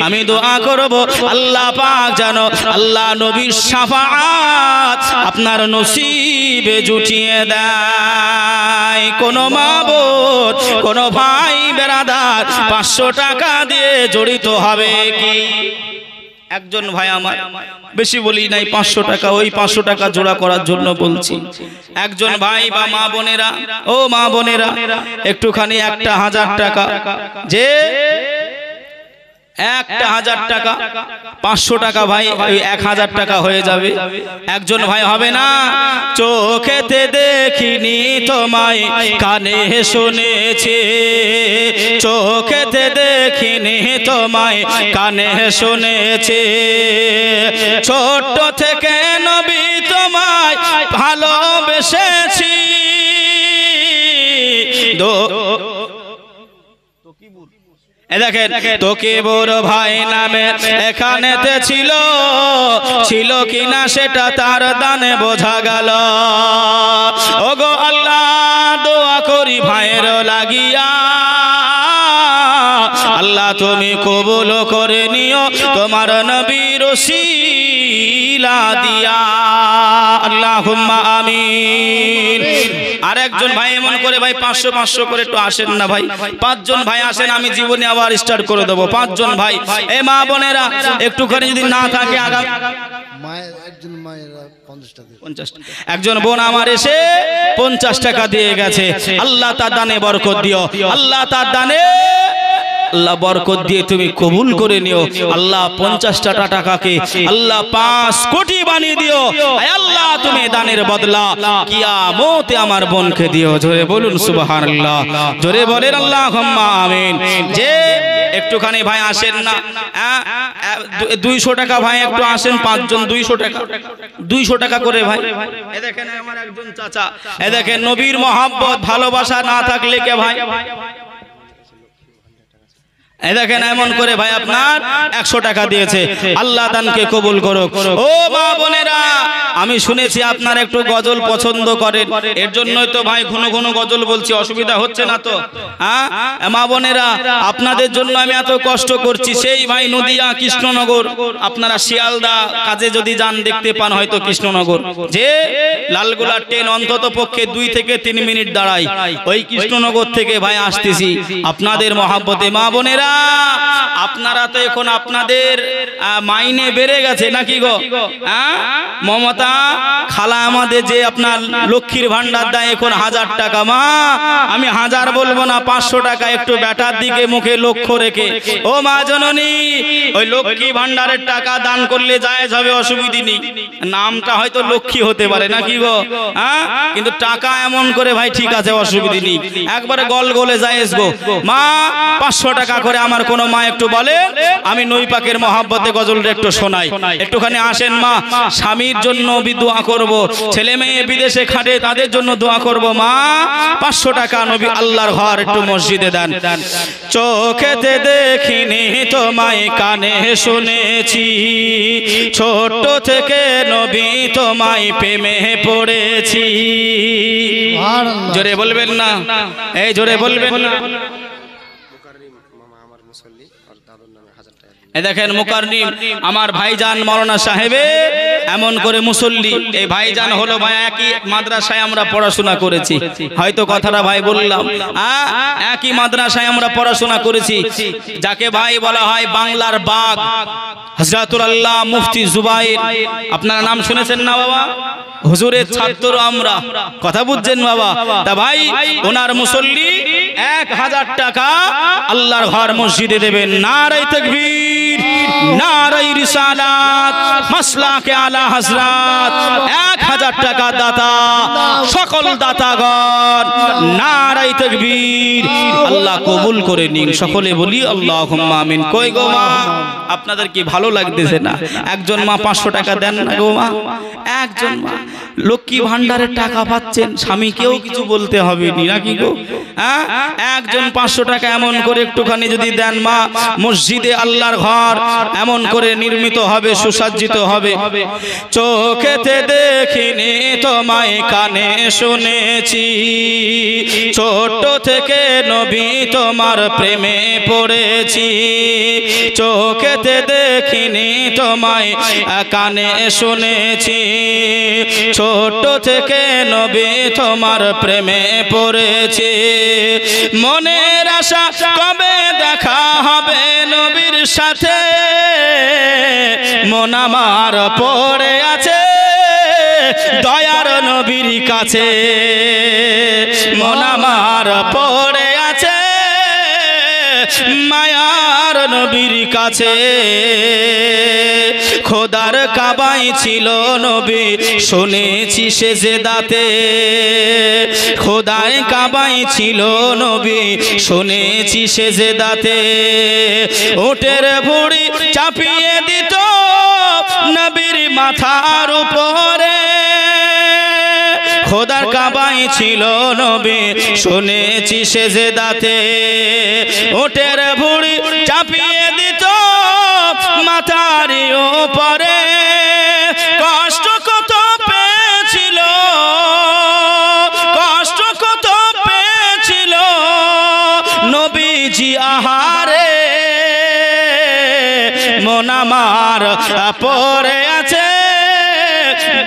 আমি দোয়া করব আল্লাহ পাক জানো আল্লাহ নবীর শাফাআত আপনার নসিবে জুটিয়ে দেয়। কোন মা বোন, কোন ভাই বেরাদার 500 টাকা দিয়ে জড়িত হবে কি? একজন ভাই আমার, বেশি বলি নাই, 500 টাকা, ওই 500 টাকা জোড়া করার জন্য বলছি। একজন ভাই বা মা বোনেরা, ও মা বোনেরা একটুখানি 1000 টাকা, যে 1000 টাকা, 500 টাকা ভাই ওই 1000 টাকা হয়ে যাবে। একজন ভাই হবে না, চোখেতে দেখিনি তোমায় কানে শুনেছি, চোখেতে দেখিনি তোমায় কানে শুনেছি, ছোট থেকে নবী তোমায় ভালোবেসেছি। দেখেন তকিবুর ভাই নামে এখানেতে ছিল, ছিল কিনা সেটা তার দানে বোঝা গেল। ওগো আল্লাহ দোয়া করি ভাইয়ের লাগিয়া আল্লাহ তুমি কবুল করে নিও তোমার নবীর ওসিলা দিয়া, আল্লাহুম্মা আমিন। আর একজন ভাই এমন করে ভাই 500 করে একটু আসেন না ভাই, 5 জন ভাই আসেন, আমি জীবনে আবার স্টার্ট করে দেবো। 5 জন ভাই, এই মা বোনেরা একটুখানি যদি না থাকে আগামী একজন বোন আমার এসে 50 টাকা দিয়ে গেছে, আল্লাহ তার দানে বরকত দিও, আল্লাহ তার দানে আল্লাহ বরকত দিয়ে তুমি কবুল করে নিও। আল্লাহ 50টা টাকাকে আল্লাহ 5 কোটি বানিয়ে দিও। আল্লাহ তুমি দানের বদলা কিয়ামতে আমার বোনকে দিও। জোরে বলুন সুবহানাল্লাহ, জোরে বলেন আল্লাহুম্মা আমিন। যে একটুখানি ভাই আসেন না, 200 টাকা ভাই একটু আসেন, 5 জন 200 টাকা করে ভাই। এ দেখেন আমার একজন চাচা, এ দেখেন নবীর মহব্বত ভালোবাসা না থাকলে কে ভাই, এই দেখেন এমন করে ভাই আপনার 100 টাকা দিয়েছে, আল্লাহ দানকে কবুল করুক। ও মা বোনেরা, আমি শুনেছি আপনারা একটু গজল পছন্দ করেন, এর জন্যই তো ভাই ঘন ঘন গজল বলছি, অসুবিধা হচ্ছে না তো? হ্যাঁ মা বোনেরা, আপনাদের জন্য আমি এত কষ্ট করছি। সেই ভাই নদিয়া কৃষ্ণনগর, আপনারা শিয়ালদা কাজে যদি যান দেখতে পান হয়তো কৃষ্ণনগর, যে লালগোলা ট্রেন অন্তত পক্ষে 2 থেকে 3 মিনিট দাঁড়ায়, ওই কৃষ্ণনগর থেকে ভাই আসতেছি আপনাদের মহব্বতে। মা বোনেরা, আপনারা তো এখন আপনাদের মাইনে বেড়ে গেছে নাকি গো? মমতা খালা আমাদের যে আপনার লক্ষ্মীর ভান্ডার দেয় এখন 1000 টাকা। মা আমি 1000 বলবো না, 500 টাকা একটু বেটার দিকে মুখে লক্ষ্য রেখে। ও মা জননী, ওই লক্ষ্মী ভান্ডারের টাকা দান করলে জায়েজ হবে, অসুবিধা নেই। নামটা হয়তো লক্ষ্মী হতে পারে নাকি গো, কিন্তু টাকা এমন করে ভাই ঠিক আছে, অসুবিধা নেই, একবারে গল গলে জায়েজ গো। মা 500 টাকা করে আমার কোন মা একটু বলে, আমি নই পাকের মহব্বতে গজলটা একটু শোনাই, একটুখানি আসেন মা। স্বামীর জন্য দোয়া করব, ছেলে মেয়ে বিদেশে খাটে তাদের জন্য দোয়া করব। মা 500 টাকা নবী আল্লাহর ঘর একটু মসজিদে দেন। চোখেতে দেখিনি তোমায় কানে শুনেছি, ছোট থেকে নবী তোমায় প্রেমে পড়েছি। জোরে বলবেন না, এই জোরে বলবেন না। দেখেন মুকাররিম আমার ভাইজান মাওলানা সাহেবে এমন করে মুসল্লি, এই ভাইজান হলো ভাই একই মাদ্রাসায় আমরা পড়াশোনা করেছি, হয়তো কথাটা ভাই বললাম, একই মাদ্রাসায় আমরা পড়াশোনা করেছি, যাকে ভাই বলা হয় বাংলার বাগ হযরতুল আল্লাহ মুফতি জুবাইর। আপনারা নাম শুনেছেন না বাবা? হুজুরের ছাত্র আমরা, কথা বুঝছেন বাবা? তা ভাই ওনার মুসল্লি 1000 টাকা আল্লাহর ঘর মসজিদে দেবেন। নারায়ে তাকবীর, নারায়ে রিসালাত, মাসলাকে আলা হযরত। 1000 টাকা দাতা, সকল দাতাগণ নারায়ে তাকবীর। আল্লাহ কবুল করে নিন, সকলে বলি আল্লাহুম্মা আমিন। কই গো মা, আপনাদের কি ভালো লাগতেছে না? একজন মা 500 টাকা দেন না গো মা, একজন মা লক্ষ্মী ভান্ডারের টাকা পাচ্ছেন, স্বামীকেও কিছু বলতে হবে নাকি গো? একজন 500 টাকা এমন করে একটুখানি যদি দেন মা, মসজিদে আল্লাহর ঘর এমন করে নির্মিত হবে, সুসজ্জিত হবে। চোখেতে দেখিনি তোমায় কানে শুনেছি, ছোট থেকে নবী তোমার প্রেমে পড়েছি। চোখেতে দেখিনি তোমায় কানে শুনেছি, ছোট থেকে নবী তোমার প্রেমে পড়েছি। মনের আশা কবে দেখা হবে নবীর সাথে, মন আমার পড়ে আছে দয়ার নবীর কাছে। মন আমার পড়ে আছে মায়ার নবীর কাছে। খোদার কাবায় ছিল নবী শুনেছি সেজদাতে, খোদার কাবায় ছিল নবী শুনেছি সেজদাতে। উটের ভুঁড়ি চাপিয়ে দিত নবীর মাথার উপরে, খোদার কাবায় ছিল নবী শুনেছি সেজদাতে। উটের ভুঁড়ি চাপিয়ে দিত মাথার উপরে, কষ্ট কত পেয়েছিল, কষ্ট কত পেয়েছিল নবীজি আহারে। আমার পড়ে আছে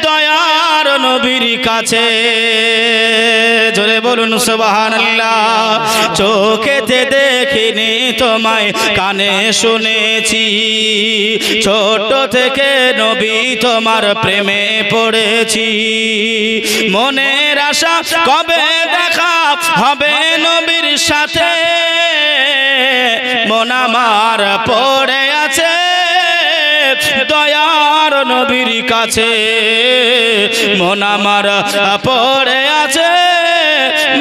দয়ার নবীর কাছে। জোরে বলুন সুবহানাল্লাহ। চোখেতে দেখিনি তোমায় কানে শুনেছি, ছোট থেকে নবী তোমার প্রেমে পড়েছি। মনের আশা কবে দেখা হবে নবীর সাথে, মন আমার পড়ে আছে দয়ার নবীর কাছে। মন আমার পড়ে আছে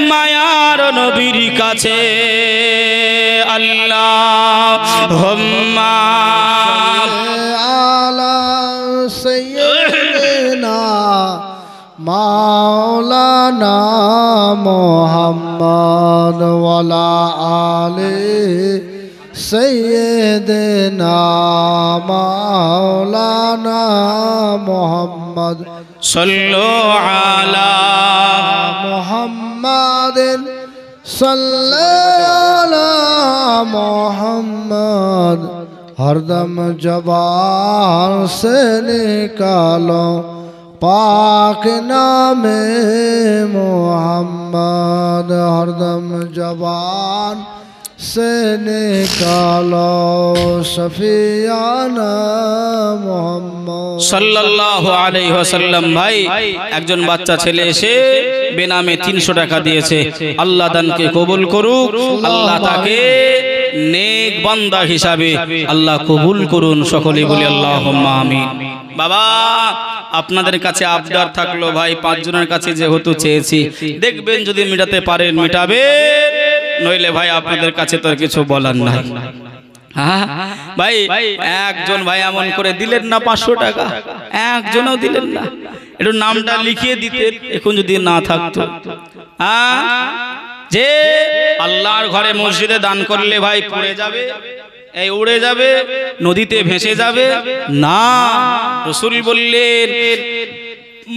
মায়ার নবীর কাছে। আল্লাহুম্মা আলা সাইয়্যিদিনা মাওলানা মুহাম্মদ ওয়ালা আলি সাইয়্যিদিনা মাওলানা মুহাম্মদ সাল্লু আলা মুহাম্মাদিন सल्लल्लाहु मोहम्मद। हरदम ज़बान से निकालो पाक नामे मोहम्मद। हरदम ज़बान से निकालो सफियाना मोहम्मद সাল্লাল্লাহু আলাইহি ওয়াসাল্লাম। ভাই একজন বাচ্চা ছেলে এসে বেনামে 300 টাকা দিয়েছে। আল্লাহ দানকে কবুল করুক, আল্লাহ তাকে নেক বান্দা হিসাবে আল্লাহ কবুল করুন। সকলেই বলি আল্লাহুম্মা আমিন। বাবা আপনাদের কাছে আবদার থাকলো ভাই, 5 জনের কাছে যেহেতু চেয়েছি, দেখবেন যদি মেটাতে পারেন মেটাবে, নইলে ভাই আপনাদের কাছে তো আর কিছু বলার নাই। ভাই একজন ভাই এমন করে দিলেন না 500 টাকা, একজনও দিলেন না। একটু নামটা লিখিয়ে দিতেন এখন যদি না থাকতো। যে আল্লাহর ঘরে মসজিদে দান করলে ভাই পড়ে যাবে, এই উড়ে যাবে, নদীতে ভেসে যাবে না। রাসূল বললেন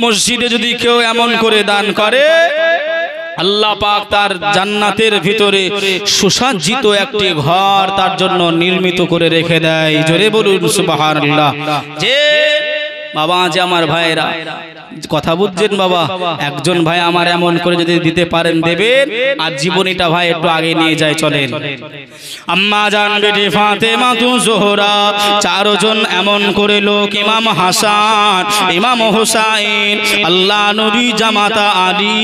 মসজিদে যদি কেউ এমন করে দান করে, আল্লাহ পাক তার জান্নাতের ভিতরে সুসজ্জিত একটি ঘর তার জন্য নির্মিত করে রেখে দেয়। জোরে বলুন সুবহানাল্লাহ। যে বাবা, যে আমার ভাইরা কথা বুঝছেন বাবা, একজন ভাই আমার এমন করে যদি দিতে পারেন দেবেন, আর জীবনীটা ভাই একটু আগে নিয়ে যায় চলেন। আম্মা জান বেটি ফাতেমা তু জোহরা, 4 জন এমন করে লোক, ইমাম হাসান, ইমাম হুসাইন, আল্লাহ নবী জামাতা আলী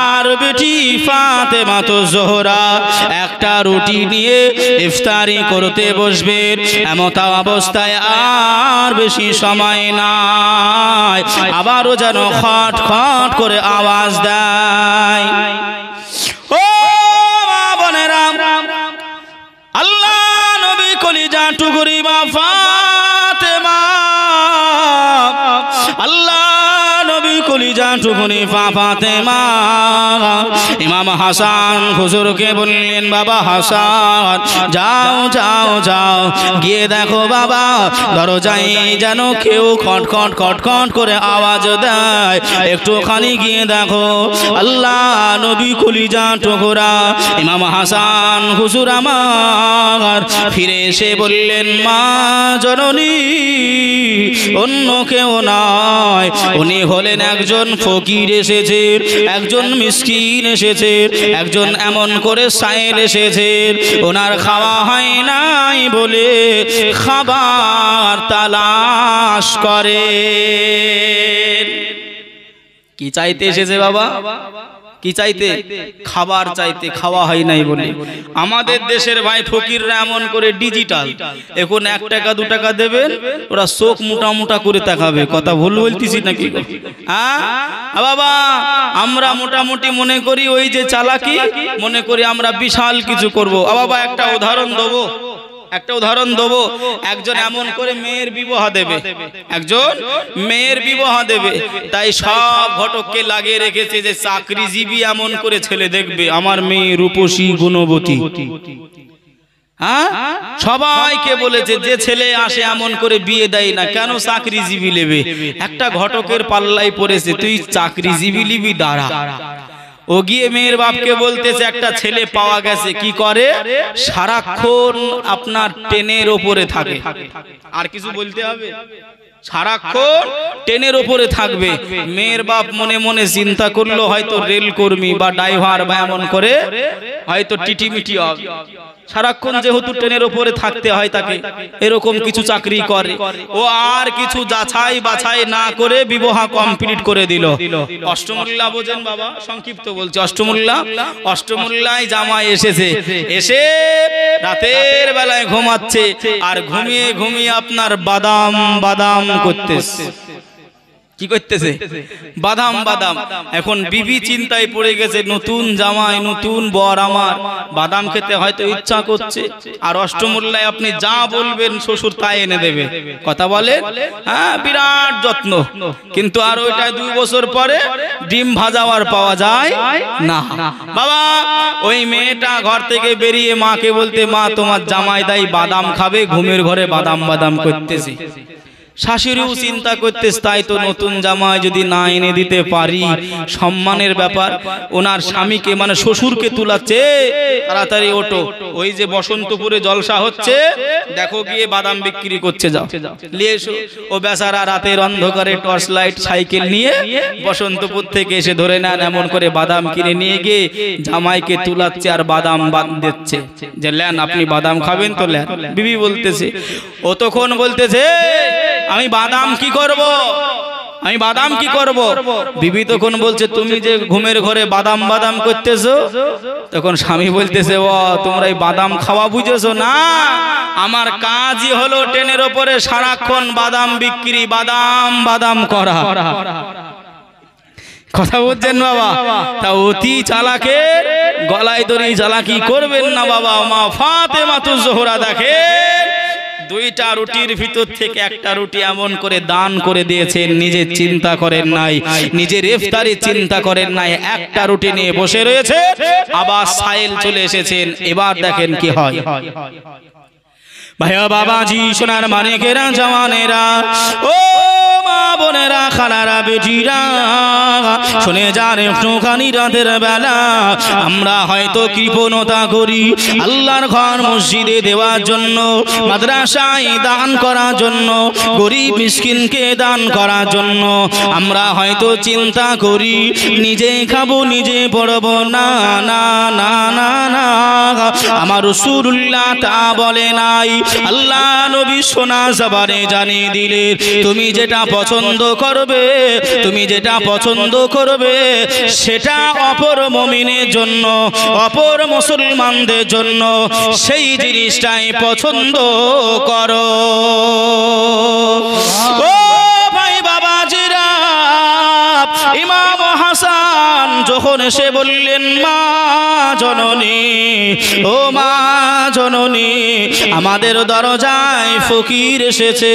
আর বেটি ফাতেমা তু জোহরা একটা রুটি নিয়ে ইফতারি করতে বসবেন। এমত অবস্থায় আর বেশি সময় নাই, আবারও যেন খট খট করে আওয়াজ দেয়। ও মা বোনেরা, আল্লাহ নবী কলিজা টুকরি মা ফাতেমা, আল্লাহ নবী কলিজা টুকরি ফাতেমা ইমাম হাসান হুজুরকে বললেন, বাবা হাসান যাও যাও যাও, গিয়ে দেখো বাবা দরজায় যেন কেউ খটখট খটখট করে আওয়াজ দেয়, একটুখানি গিয়ে দেখো। আল্লাহ নবী কলিজা টুকরা ইমাম হাসান হুজুর আমার ফিরে এসে বললেন, মা জননী অন্য কেউ নয়, উনি হলেন একজন ফকির এসেছেন, একজন মিসকিন এসেছেন, একজন এমন করে সাইল এসেছেন, ওনার খাওয়া হয় নাই বলে খাবার তালাশ করে। কি চাইতে এসেছে বাবা? কি চাইতে? খাবার চাইতে, খাওয়া হয় নাই বলে। আমাদের দেশের ভাই ফকিররা এমন করে ডিজিটাল, এখন 1 টাকা 2 টাকা দেবেন, ওরা চোখ মোটা মোটা করে তাকাবে। কথা ভুল বলতেছি নাকি? বাবা আমরা মোটামুটি মনে করি ওই যে চালাকি, মনে করি আমরা বিশাল কিছু করব। বাবা একটা উদাহরণ দেবো, একটা উদাহরণ দেবো। একজন এমন করে মেয়ের বিবাহ দেবে, একজন মেয়ের বিবাহ দেবে, তাই সব ঘটককে লাগিয়ে রেখেছে যে চাকরিজীবী এমন করে ছেলে দেখবে, আমার মেয়ে রূপসী গুণবতী। সবাইকে বলেছে যে ছেলে আসে এমন করে বিয়ে দেয় না, কেন চাকরিজীবী নেবে। একটা ঘটকের পাল্লাই পড়েছে, তুই চাকরিজীবী নিবি দাঁড়া। ও গিয়ে মেয়ের বাপকে বলতেছে একটা ছেলে পাওয়া গেছে, কি করে সারাক্ষণ আপনার ট্রেনের ওপরে থাকে। আর কিছু বলতে হবে? সারাক্ষণ ট্রেনের ওপরে থাকবে। মেয়ের বাপ মনে মনে চিন্তা করলো হয়তো রেল কর্মী বা ড্রাইভার বা এমন করে হয়তো টিটিমিটি হবে, সারাক্ষণ যেহেতু ট্রেনের ওপরে থাকতে হয় তাকে, এরকম কিছু চাকরি করে। ও আর কিছু যাচাই বাছাই না করে বিবাহ কমপ্লিট করে দিল। অষ্টমূল্যা বোঝেন বাবা, সংক্ষিপ্ত বলছি। অষ্টমূল্যায় জামাই এসেছে, এসে রাতের বেলায় ঘুমাচ্ছে, আর ঘুমিয়ে ঘুমিয়ে আপনার বাদাম বাদাম করতেছে। কি করতেছে? বাদাম বাদাম। এখন বিবি চিন্তায় পড়ে গেছে, নতুন জামাই নতুন বর, আমার বাদাম খেতে হয়তো ইচ্ছা করছে। আর অষ্টমূল্যায় আপনি যা বলবেন শ্বশুর তাই এনে দেবে, কথা বলে। হ্যাঁ, বিরাট যত্ন। কিন্তু আর ওইটাই 2 বছর পরে ডিম ভাজা আর পাওয়া যায় না। বাবা ওই মেয়েটা ঘর থেকে বেরিয়ে মাকে বলতে, মা তোমার জামাই দাই বাদাম খাবে, ঘুমের ঘরে বাদাম বাদাম করতেছে। শাশুড়িও চিন্তা করতেছে, তাই তো নতুন জামাই যদি না এনে দিতে পারি সম্মানের ব্যাপার। ওনার স্বামীকে মানে শ্বশুরকে তুলাচ্ছে, তাড়াতাড়ি ওঠো, ওই যে বসন্তপুরে জলসা হচ্ছে দেখো, গিয়ে বাদাম বিক্রি করছে, যাও নিয়ে এসো। ও বেচারা রাতের অন্ধকারে টর্চ লাইট সাইকেল নিয়ে বসন্তপুর থেকে এসে ধরে নেন, এমন করে বাদাম কিনে নিয়ে গিয়ে জামাইকে তুলাচ্ছে আর বাদাম দিচ্ছে যে লেন, আপনি বাদাম খাবেন তো লেন। বিবি বলতেছে, ও তখন বলতেছে, আমি বাদাম কি করব, আমি বাদাম কি করব? বিবি তখন বলছে, তুমি যে ঘুমের ঘরে বাদাম বাদাম করতেছো। তখন স্বামী বলতেছে, ও তোমরা এই বাদাম খাওয়া বুঝেছো না, আমার কাজই হলো ট্রেনের ওপরে সারাক্ষণ বাদাম বিক্রি, বাদাম বাদাম করা। কথা বলছেন বাবা? তা অতি চালাকের গলায় দড়ি চালাকি করবেন না বাবা। মা ফাতেমাতুজ জোহরা দেখে 2টা রুটির ভিতর থেকে একটা রুটি এমন করে দান করে দিয়েছেন, নিজে চিন্তা করেন নাই, নিজের ইফতারি চিন্তা করেন নাই, একটা রুটি নিয়ে বসে রয়েছে। আবার সাইল চলে এসেছেন। এবার দেখেন কি হয়। ভাইয়া বাবাজি, সোনার মানিকেরা, জওয়ানেরা, ও মা বোনেরা, খালারা, বেটিরা, শুনে যান একটুখানি রাতের বেলা আমরা হয়তো কৃপণতা করি আল্লাহর ঘর মসজিদে দেওয়ার জন্য, মাদ্রাসায় দান করার জন্য, গরিব মিসকিনকে দান করার জন্য। আমরা হয়তো চিন্তা করি নিজে খাবো নিজে পড়বো। না না না না না, আমার রাসূলুল্লাহ তা বলে নাই। আল্লাহ নবী সোনা জবানে জানিয়ে দিলেন, তুমি যেটা পছন্দ করবে, তুমি যেটা পছন্দ করবে সেটা অপর মুমিনের জন্য, অপর মুসলমানদের জন্য সেই জিনিসটাই পছন্দ করো। ও ভাই বাবাজিরা, ইমাম হাসান যখন এসে বললেন, মা জননী, ও মা জননী, আমাদের দরজায় ফকির এসেছে,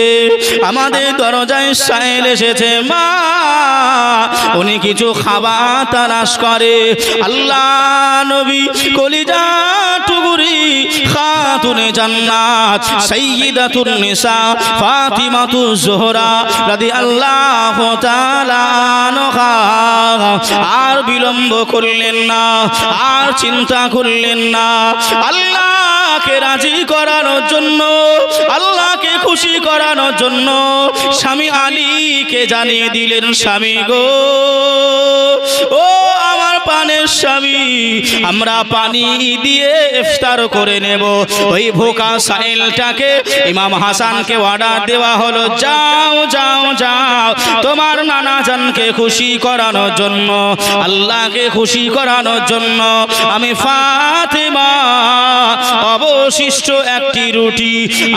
আমাদের দরজায় সাইল এসেছে। মা উনি কিছু খাবার তালাশ করে। আল্লাহ নবী কলিজা টুকুরি খাতুনে জান্নাত সাইয়্যিদাতুন নিসা ফাতিমাতুজ জোহরা রাদিয়াল্লাহু তাআলা আনহা আর বিলম্ব করলেন না, আর চিন্তা করলেন না। আল্লাহকে রাজি করানোর জন্য, আল্লাহকে খুশি করানোর জন্য স্বামী আলীকে জানিয়ে দিলেন, স্বামী গো, ও আমার পানের স্বামী, আমরা পানি দিয়ে ইফতার করে নেব। ওই ভোকা সাইলটাকে ইমাম হাসানকে অর্ডার দেওয়া হলো, যাও যাও যাও, তোমার নানা জানকে খুশি করানোর জন্য, আল্লাহকে খুশি করানোর জন্য আমি ফাতেমা অবশিষ্ট একটি রুটি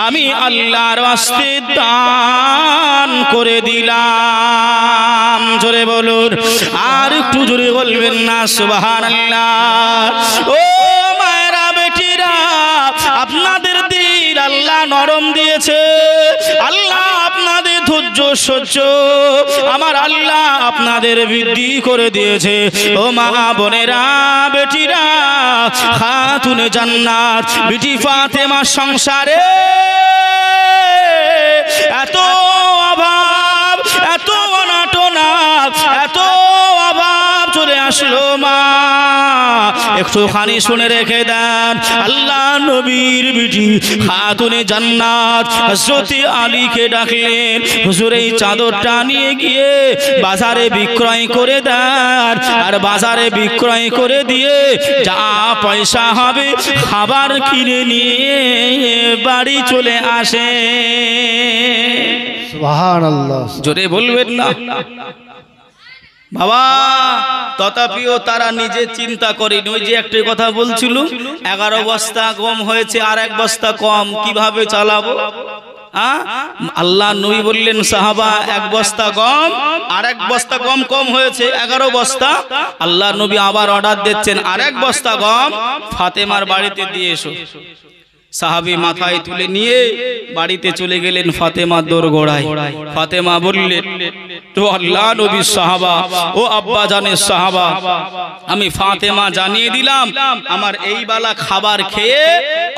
আমি আল্লাহর ওয়াস্তে দান করে দিলাম। জোরে বলুন, আর একটু জোরে বলবেন না সুবহানাল্লাহ। ও মায়েরা, বেটিরা, আপনাদের দিল আল্লাহ নরম দিয়েছে, আল্লাহ আপনাদের ধৈর্য সহ্য আমার আল্লাহ আপনাদের বৃদ্ধি করে দিয়েছে। ও মা বোনেরা, বেটিরা, খাতুনে জান্নাত বিটি ফাতেমার সংসারে এত অভাব, এত অনাটনা, এত অভাব চলে আসলো মা। একটুখানি শুনে রেখে দেন। আল্লাহ নবীর বিটি খাতুনে জান্নাত হযরত আলীকে ডাকলেন, হুজুর এই চাদরটা নিয়ে গিয়ে বাজারে বিক্রয় করে দেন, আর বাজারে বিক্রয় করে দিয়ে যা পয়সা হবে খাবার কিনে নিয়ে বাড়ি চলে আসে। সুবহানাল্লাহ। জোরে বলবেন না বাবা। তথাপিও তারা নিজে চিন্তা করেনি। ওই যে একটা কথা বলছিল, 11 বস্তা গম হয়েছে আর 1 বস্তা কম, কিভাবে চালাবো? আল্লাহ নবী বললেন সাহাবা 1 বস্তা গম আর 1 বস্তা গম কম হয়েছে 11 বস্তা। আল্লাহ নবী আবার অর্ডার দিচ্ছেন আর 1 বস্তা গম ফাতেমার বাড়িতে দিয়ে এসো। সাহাবী মাথায় তুলে নিয়ে বাড়িতে চলে গেলেন ফাতেমার দোরগোড়ায়। ফাতেমা বললেন, তো আল্লাহ নবীর সাহাবা, ও আব্বা জানের সাহাবা, আমি ফাতেমা জানিয়ে দিলাম আমার এই বেলা খাবার খেয়ে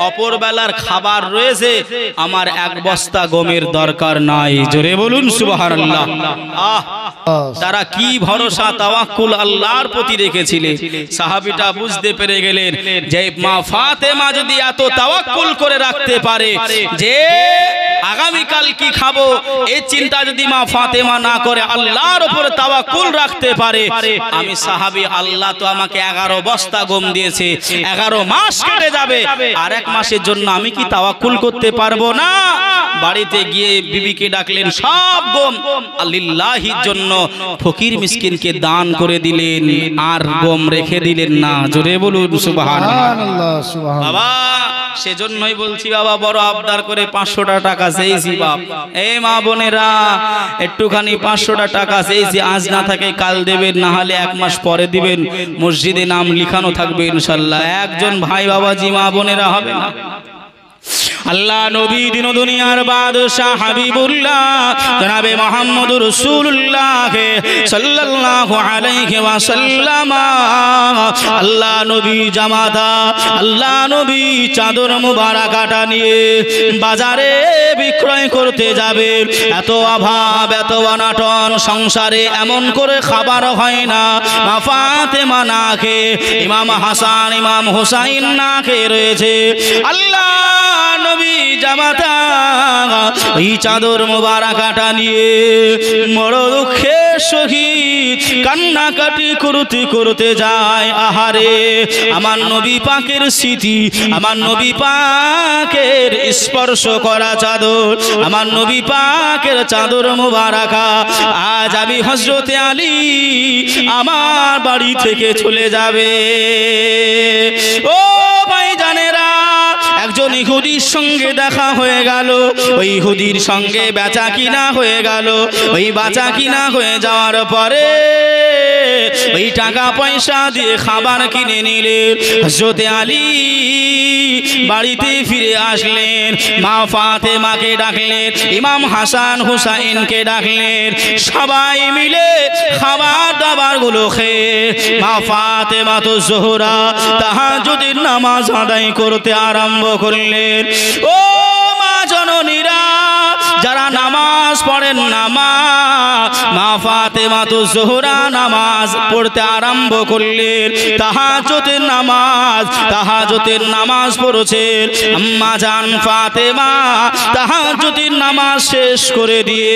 অপর বেলার খাবার রয়েছে, আমার 1 বস্তা গমের দরকার নাই। জোরে বলুন সুবহানাল্লাহ। তারা কি ভরসা তাওয়াক্কুল আল্লাহর প্রতি রেখেছিলেন। সাহাবীটা বুঝতে পেরে গেলেন যে মা ফাতেমা যদি এত তাওয়াক্কুল করে রাখতে পারে যে আগামীকাল কি খাবো এই চিন্তা যদি মা ফাতেমা না করে আল্লাহর উপরে তাওয়াক্কুল রাখতে পারে, আমি সাহাবী আল্লাহ তো আমাকে 11 বস্তা গম দিয়েছে, 11 মাস কেটে যাবে, আর 1 মাসের জন্য আমি কি তাওয়াক্কুল করতে পারবো না? বাড়িতে গিয়ে বিবিকে ডাকলেন, সব গম আল্লাহর জন্য ফকির মিসকিনকে দান করে দিলেন, আর গম রেখে দিলেন না। জোরে বলুন সুবহানাল্লাহ। বাবা সেজন্যই বলছি বাবা, বড় আবদার করে 500টা টাকা চেয়েছি বাপ। এই মা বোনেরা একটুখানি 500টা টাকা চেয়েছি, আজ না থাকে কাল দেবেন, না হলে 1 মাস পরে দিবেন, মসজিদে নাম লিখানো থাকবে ইনশাআল্লাহ। একজন ভাই বাবাজি মা বোনেরা হবে না। আল্লাহ নবী দিন দুনিয়ার বাদশাহ হাবিবুল্লাহ জনাবে মুহাম্মদুর রাসূলুল্লাহ সাল্লাল্লাহু আলাইহি ওয়াসাল্লাম, আল্লাহ নবী জামাতা, আল্লাহ নবী চাদর মুবারাকাটা নিয়ে বাজারে বিক্রয় করতে যাবে। এত অভাব, এত অনাটন সংসারে, এমন করে খাবার হয় না মা ফাতেমা না খেয়ে, ইমাম হাসান ইমাম হুসাইন না খেয়ে রয়েছে। আল্লাহ নবী জামাতা এই চাদর মোবারকাটা নিয়ে বড় দুঃখের সহিত কান্নাকাটি করতে করতে যায়। আহারে আমার নবী পাকের স্মৃতি, আমার নবী পাকের স্পর্শ করা চাদর, আমার নবী পাকের চাদর মোবারকা আজ আমি হযরতে আলী আমার বাড়ি থেকে চলে যাবে। ও ভাই জানেরা, একজন ইহুদির সঙ্গে দেখা হয়ে গেল, ওই ইহুদির সঙ্গে বেচা কিনা হয়ে গেল। ওই বেচা কিনা হয়ে যাওয়ার পরে ওই টাকা পয়সা দিয়ে খাবার কিনে নিলেন। হযরতে আলী বাড়িতে ফিরে আসলেন, মা ফাতেমাকে ডাকলেন, ইমাম হাসান হুসাইনকে ডাকলেন। সবাই মিলে খাবার দাবার গুলো খেয়ে মা ফাতেমা তো জোহরা তাহাজ্জুদের নামাজ আদায় করতে আরম্ভ করলেন। ও মা জননীরা, যারা নামাজ পড়েন না, মা ফাতেমা তো জোহরা নামাজ পড়তে আরম্ভ করলেন। তাহাজ্জুদের নামাজ পড়ছেন। আম্মা জান ফাতেমা তাহাজ্জুদের নামাজ শেষ করে দিয়ে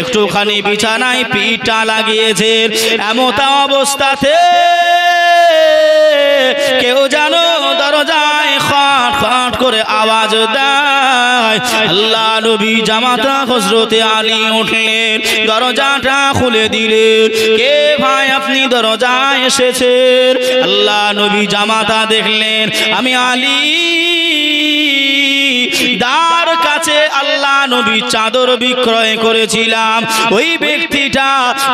একটুখানি বিছানায় পিঠটা লাগিয়েছেন। এমতা অবস্থাতে কেউ জানো দরজায় খট খট করে আওয়াজ দেয়। আল্লাহ নবী জামাতা হযরতে আলী উঠলেন, দরজাটা খুলে দিলেন। কে ভাই আপনি দরজায় এসেছেন? আল্লাহ নবী জামাতা দেখলেন আমি আলী। দার কাছে আল্লাহ নবী চাদর বিক্রয় করেছিলাম, ওই ব্যক্তিটা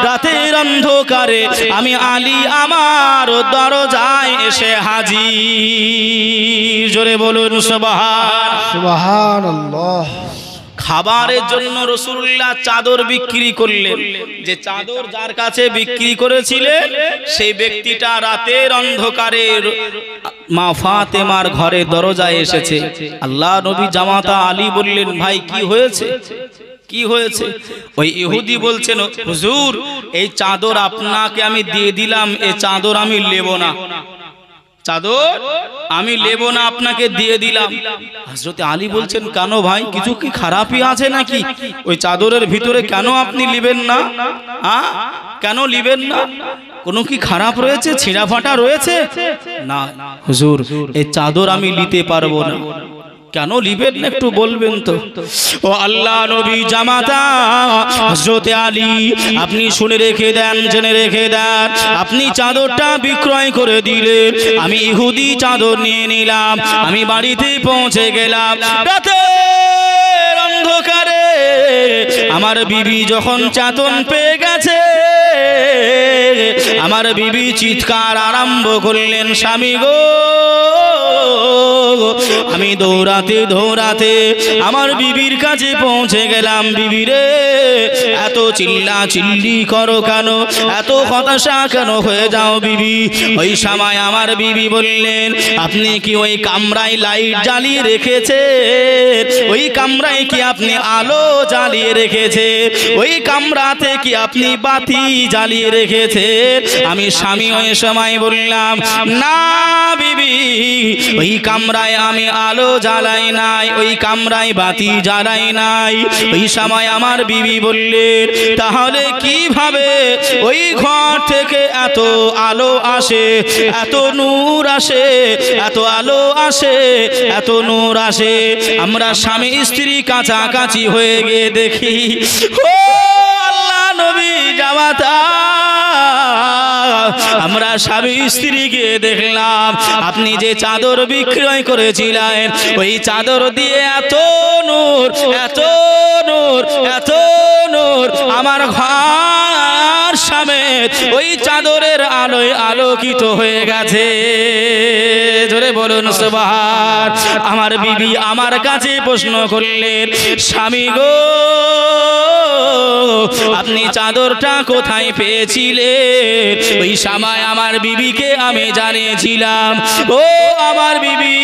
রাতের অন্ধকারে আমি আলী আমার দরজায় এসে হাজির। জোরে বলুন সুবহানাল্লাহ। খাবারের জন্য রাসূলুল্লাহ চাদর বিক্রি করলেন। যে চাদর যার কাছে বিক্রি করেছিলেন সেই ব্যক্তিটা রাতের অন্ধকারে মা ফাতেমার ঘরে দরজায় এসেছে। আল্লাহ নবী জামাতা আলী বললেন, ভাই কি হয়েছে? কি হয়েছে? ওই ইহুদি বলছেন, হুজুর এই চাদর আপনাকে আমি দিয়ে দিলাম, এই চাদর আমি নেব না, চাদর আমি নেব না, আপনাকে দিয়ে দিলাম। হযরত আলী বলছেন, কেন ভাই, কিছু কি খারাপই আছে নাকি? ওই চাদরের ভিতরে কেন আপনি নেবেন না? কেন নেবেন না? কোনো কি খারাপ রয়েছে, ছিঁড়া ফাটা রয়েছে? না হুজুর, এই চাদর আমি নিতে পারবো না। কেন নিবেন না একটু বলবেন তো? ও আল্লাহ নবী জামাতা হযরত আলী, আপনি শুনে রেখে দেন, জেনে রেখে দেন, আপনি চাদরটা বিক্রয় করে দিলেন, আমি ইহুদি চাদর নিয়ে নিলাম, আমি বাড়িতে পৌঁছে গেলাম। রাতের অন্ধকারে আমার বিবি যখন চাতন পেয়ে গেছে, আমার বিবি চিৎকার আরম্ভ করলেন, স্বামী গো। আমি দৌড়াতে দৌড়াতে আমার বিবির কাছে পৌঁছে গেলাম। বিবি রে, এত চিল্লা চিল্লি করো কেন, এত হতাশা কেন হয়ে যাও বিবি? ওই সময় আমার বিবি বললেন, আপনি কি ওই কামরায় লাইট জ্বালিয়ে রেখেছেন? ওই কামরায় কি আপনি আলো জ্বালিয়ে রেখেছেন? ওই কামরাতে কি আপনি বাতি জ্বালিয়ে রেখেছেন? আমি স্বামী ওই সময় বললাম, না বিবি, ওই কামরায় আমি আলো জ্বালাই নাই, ওই কামরায় বাতি জ্বালাই নাই। ওই সময় আমার বিবি বললেন, তাহলে কিভাবে ওই ঘর থেকে এত আলো আসে, এত নূর আসে, এত আলো আসে, এত নূর আসে? আমরা স্বামী স্ত্রী কাছাকাছি হয়ে গিয়ে দেখি, ও আল্লাহ নবী জামাতা, আমরা স্বামী স্ত্রীকে দেখলাম, আপনি যে চাদর বিক্রয় করেছিলেন, ওই চাদর দিয়ে এত নূর, এত নূর, এত নূর, আমার ঘর সমেত ওই চাদরের আলোয় আলোকিত হয়ে গেছে। জোরে বলুন সুবহান। আমার বিবি আমার কাছে প্রশ্ন করলেন, স্বামী গো, আপনি চাদরটা কোথায় পেয়েছিলেন? ওই সময় আমার বিবিকে আমি জানিয়েছিলাম, ও আমার বিবি,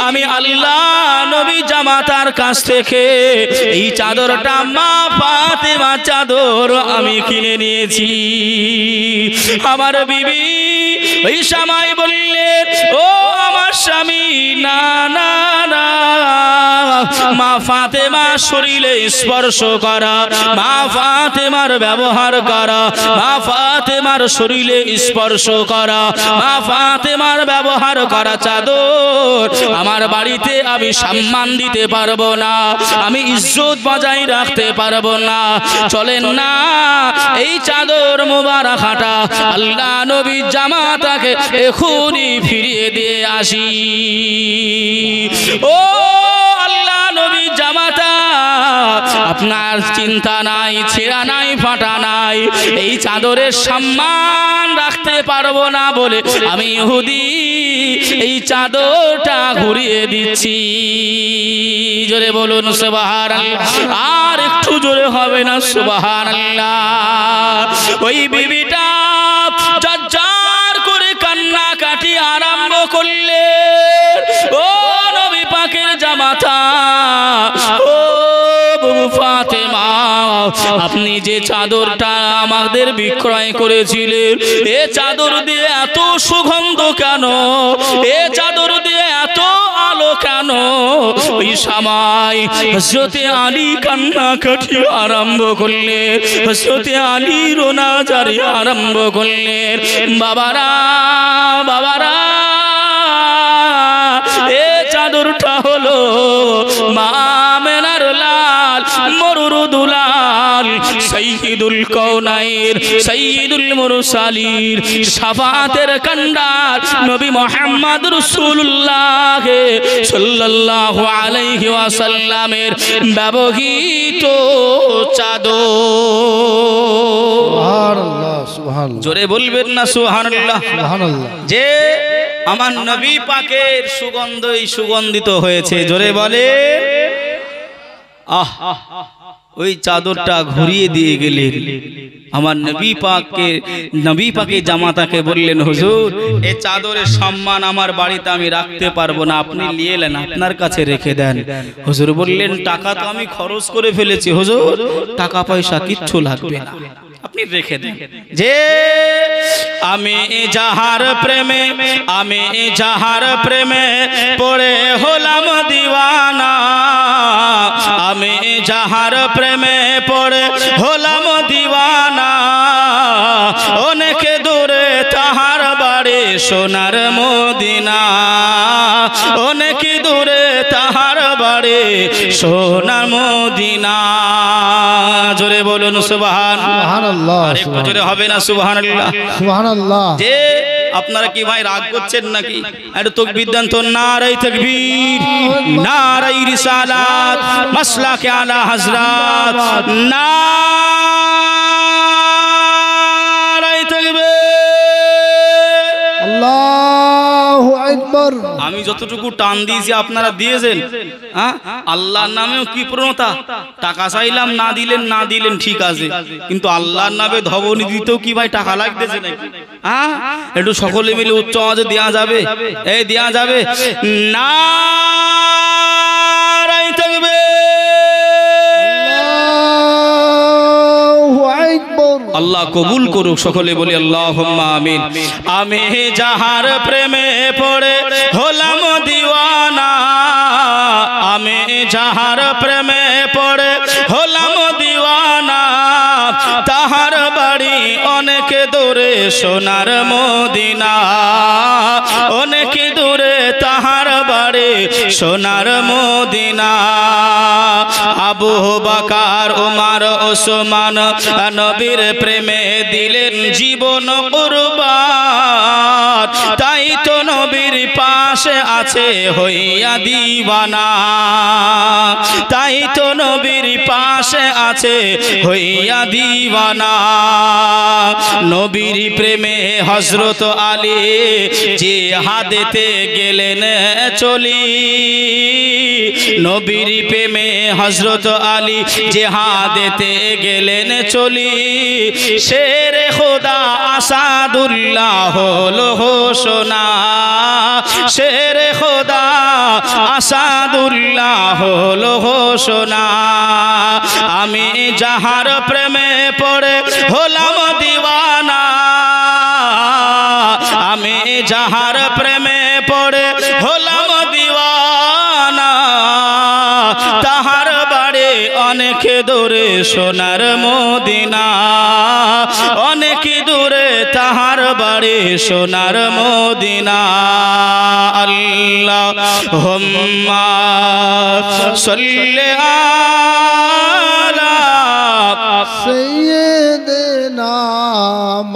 আমি আল্লাহ নবী জামাতার কাছ থেকে এই চাদরটা, মা ফাতেমা চাদর, আমি কিনে নিয়েছি। আমার বিবি ওই সময় বললেন, ও আমার স্বামী, না না না, মা ফাতেমা শরীরে স্পর্শ করা, মা ফাতেমার ব্যবহার করা, মা ফাতেমার শরীরে স্পর্শ করা, মা ফাতেমার ব্যবহার করা চাদর আমার বাড়িতে আমি সম্মান দিতে পারবো না, আমি ইজ্জত বজায় রাখতে পারবো না। চলেন না এই চাদর মোবারকাটা আল্লাহ নবী জামাতাকে এখনই ফিরিয়ে দিয়ে আসি। ও আল্লাহ নবী জামাতা, আপনার চিন্তা নাই, ছেঁড়া নাই, ফাটা নাই, এই চাদরের সম্মান রাখতে পারবো না বলে আমি ইহুদি এই চাদরটা ঘুরিয়ে দিচ্ছি। জোরে বলুন সুবহানাল্লাহ। আর একটু জোরে হবে না সুবহানাল্লাহ। ওই বিবিটা জজ্জার করে কান্নাকাটি আরম্ভ করলে, ও নবী পাকের জামাতা, ও বুবু ফাতেমা, আপনি যে চাদরটা আমাদের বিক্রয় করেছিলেন, এ চাদর দিয়ে এত সুগন্ধ কেন, এ চাদর দিয়ে এত আলো কেন? ওই সময় হযরত আলী কান্নাকাটি আরম্ভ করলেন, হযরত আলী রোনাজারি আরম্ভ করলেন, বাবারা বাবারা, এ চাদরটা হলো মা আমেনার লাল মরুরুদুলাল সাইয়্যিদুল কাউনাইন সাইয়্যিদুল মুরসালিন শাফাতের কান্ডার নবী মুহাম্মদ রাসূলুল্লাহ সাল্লাল্লাহু আলাইহি ওয়াসাল্লামের ব্যবহৃত চাদর। সুবহানাল্লাহ, সুবহানাল্লাহ। জোরে বলবেন না সুবহানাল্লাহ। সুবহানাল্লাহ। যে আমার নবী পাকের সুগন্ধই সুগন্ধিত হয়েছে। জোরে বলে আহ। ওই চাদরটা ঘুরিয়ে দিয়ে গেলেন। আমার নবী পাকে জামাতাকে বললেন, হুজুর এই চাদরের সম্মান আমার বাড়িতে আমি রাখতে পারবো না, আপনি নিয়ে এলেন, আপনার কাছে রেখে দেন। হুজুর বললেন, টাকা তো আমি খরচ করে ফেলেছি হুজুর, টাকা পয়সা কিচ্ছু লাগবে না, আপনি রেখে দেন। যে আমি যাহার প্রেমে পড়ে হলাম দিওয়ানা, আমি যাহার প্রেমে পড়ে হলাম দিওয়ানা, অনেকে দূরে তাহার বাড়ি সোনার মদিনা, অনেকে দূরে তাহার বাড়ি সোনার মদিনা। জোরে বলুন সুবহানাল্লাহ। আরেকটু জোরে হবে না সুবহানাল্লাহ? সুবহানাল্লাহ। যে আপনারা কি ভাই রাগ করছেন নাকি? একটু তাকবীর দেন তো। নারায়ে তাকবীর, নারায়ে রিসালাত, মাসলাকে আলা হযরত, নারায়ে তাকবীর, আল্লাহু আকবার। আমি যতটুকু টান দিয়েছি আপনারা দিয়েছেন। হ্যাঁ, আল্লাহর নামেও কি প্রণতা, টাকা চাইলাম না দিলেন ঠিক আছে, কিন্তু আল্লাহর নামে ধবনি দিতেও কি ভাই টাকা লাগতেছে নাকি? হ্যাঁ, একটু সকলে মিলে উচ্চ আওয়াজে দেয়া যাবে? এই দেয়া যাবে? নারায়ে তাকবীর, আল্লাহু আকবার। আল্লাহ কবুল করুক, সকলে বলি আল্লাহুম্মা আমিন। আমি যাহার প্রেমে পড়ে হলাম দিওয়ানা, আমি যাহার প্রেমে পড়ে হলাম দিওয়ানা, তাহার বাড়ি অনেক দূরে সোনার মদিনা, অনেক দূরে তাহার বাড়ি সোনার মদিনা। আবু বকর ওমর ওসমান নবীর প্রেমে দিলেন জীবন কুরবান, তাই তো নবীর পাশে আছে হইয়া দিওয়ানা, তাই তো নবীর পাশে আছে হইয়া দিওয়ানা। নবীর প্রেমে হযরত আলী জিহাদেতে গেলেন চলি, নবীর প্রেমে হযরত আলী জিহাদেতে গেলেন চলি, শেরে খোদা আসাদুল্লাহ হলো ঘোষণা, শেরে খোদা আসাদুল্লাহ হলো ঘোষণা। আমি যাহার প্রেমে পড়ে হলাম দিওয়ানা, আমি যাহার প্রেমে পড়ে হলাম দিওয়ানা, তাহার বাড়ি অনেক দূরে সোনার মদিনা, অনেক দূরে তাহার বাড়ি সোনার মদিনা। আল্লাহুম্মা সাল্লি আলা সাইয়্যিদিনা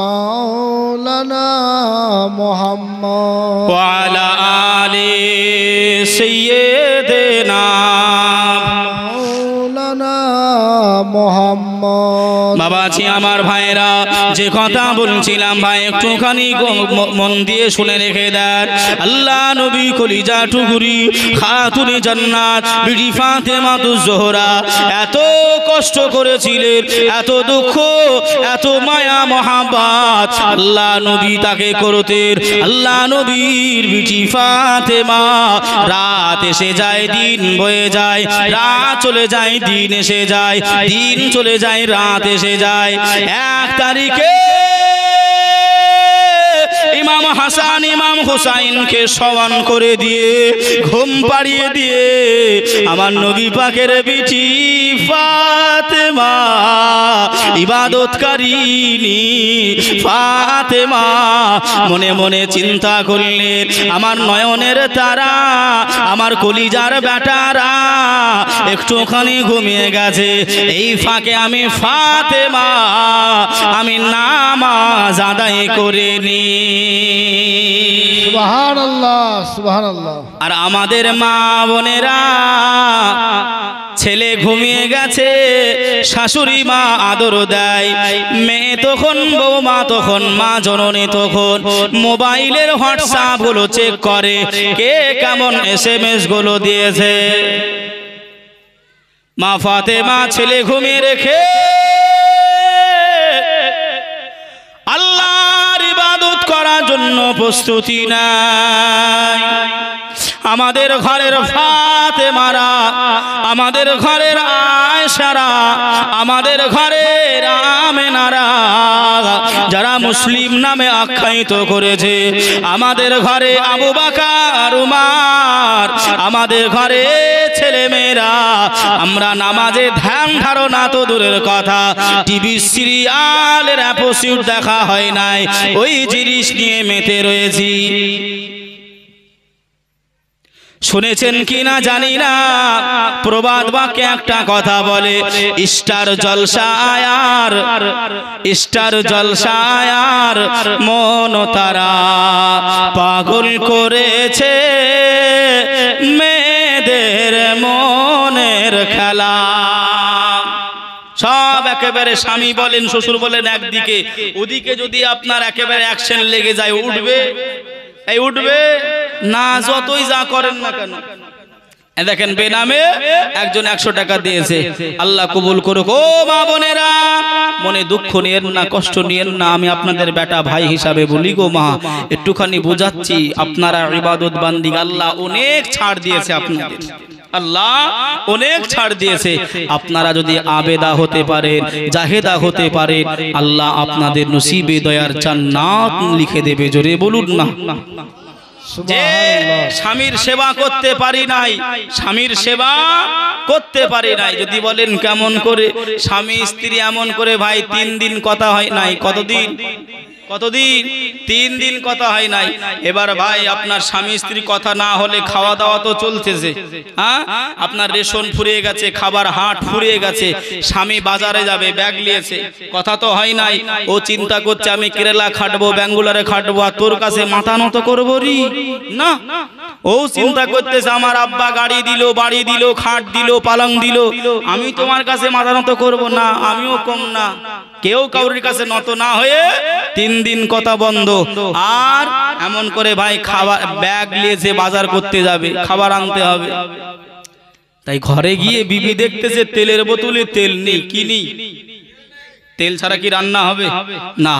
মাওলানা মুহাম্মদ ওয়া আলা আলি সাইয়্যিদিনা মাওলানা মুহাম্মদ। বাবাজি আমার ভাইরা, যে কথা বলছিলাম ভাই একটুখানি মন দিয়ে শুনে রেখে দেন। আল্লাহ নবী কলিজা টুকুরি খাতুনে জান্নাত বিবি ফাতেমা জোহরা এত কষ্ট করেছিলেন, এত দুঃখ, এত মায়া মহাব্বত আল্লাহ নবী তাকে করতেন। আল্লাহ নবীর বিবি ফাতেমা রাত এসে যায়, দিন বয়ে যায়, রাত চলে যায়, দিন এসে যায়, দিন চলে যায়, রাত এসে যায়। 1 তারিখে ইমাম হাসান ইমাম হুসাইনকে সওয়ান করে দিয়ে ঘুম পাড়িয়ে দিয়ে আমার নবী পাকের বিটি ফাতেমা ইবাদতকারিনী ফাতেমা মনে মনে চিন্তা করলেন, আমার নয়নের তারা, আমার কলিজার বেটারা একটুখানি ঘুমিয়ে গেছে, এই ফাঁকে আমি ফাতেমা আমি নামাজ আদায় করে নি। সুবহানাল্লাহ সুবহানাল্লাহ। আর আমাদের মা বোনেরা ছেলে ঘুমিয়ে গেছে, শাশুড়ি মা আদর দেয়, মেয়ে তখন বৌমা তখন মা জননী তখন মোবাইলের হোয়াটসঅ্যাপ গুলো চেক করে কে কেমন SMS গুলো দিয়েছে। মা ফাতেমা ছেলে ঘুমিয়ে রেখে আল্লাহর ইবাদত করার জন্য প্রস্তুতি নাই। আমাদের ঘরের ফাতেমারা, আমাদের ঘরের আয়েশারা, আমাদের ঘরের আমেনারা, যারা মুসলিম নামে আখ্যায়িত করেছে, আমাদের ঘরে আবু বকর, উমর, আমাদের ঘরে ছেলে মেয়েরা, আমরা নামাজে ধ্যান ধারণা তো দূরের কথা, টিভি সিরিয়ালের এপিসোড দেখা হয় নাই, ওই জিনিস নিয়ে মেতে রয়েছি। শুনেছেন কিনা জানি না, প্রবাদ বাক্যে একটা কথা বলে, স্টার জলসায়ার, স্টার জলসায়ার মন তারা পাগল করেছে মেয়েদের মনের খেলা। সব একেবারে স্বামী বলেন শ্বশুর বলেন একদিকে, ওদিকে যদি আপনার একেবারে অ্যাকশন লেগে যায়, উঠবে? এই উঠবে না, যতই যা করেন না কেন। দেখেন বেনামে একজন 100 টাকা দিয়েছে, আল্লাহ কবুল করুক। ও মা বোনেরা, মনে দুঃখ নিয়েন না, কষ্ট নিয়েন না, আমি আপনাদের বেটা ভাই হিসাবে বলি গো মা, একটুখানি বোঝাচ্ছি, আপনারা ইবাদত বান্দি, আল্লাহ অনেক ছাড় দিয়েছে আপনাদের, আল্লাহ অনেক ছাড় দিয়েছে। আপনারা যদি আবেদা হতে পারেন, জাহেদা হতে পারেন, আল্লাহ আপনাদের নসিবে দয়ার জান্নাত লিখে দেবে। জোরে বলুন না। যে স্বামীর সেবা করতে পারি নাই, স্বামীর সেবা করতে পারি নাই, যদি বলেন কেমন করে, স্বামী স্ত্রী এমন করে ভাই 3 দিন কথা হয় নাই। কতদিন? কতদিন? 3 দিন কথা হয় নাই। এবার ভাই আপনার স্বামী স্ত্রী কথা না হলে খাওয়া দাওয়া তো চলতেছে, হ্যাঁ? আপনার রেশন ফুরিয়ে গেছে, খাবার হাট ফুরিয়ে গেছে, স্বামী বাজারে যাবে, ব্যাগ নিয়েছে, কথা তো হয় নাই। ও চিন্তা করছে আমি কেরালা খাটবো, ব্যাঙ্গুলারে খাটবো, আর তোর কাছে মাথা নত করবো রি না। ও চিন্তা করতেছে আমার আব্বা গাড়ি দিল, বাড়ি দিল, খাট দিল, পালং দিল, আমি তোমার কাছে মাথা নত করবো না, আমিও কম না। কেউ কাউরির কাছে নত না হয়ে 3 দিন কথা বন্ধ। আর এমন করে ভাই খাবার ব্যাগ নিয়েছে, বাজার করতে যাবে, খাবার আনতে হবে। তাই ঘরে গিয়ে বিবি দেখতেছে তেলের বোতলে তেল নেই, কি নেই? তেল ছাড়া কি রান্না হবে? না।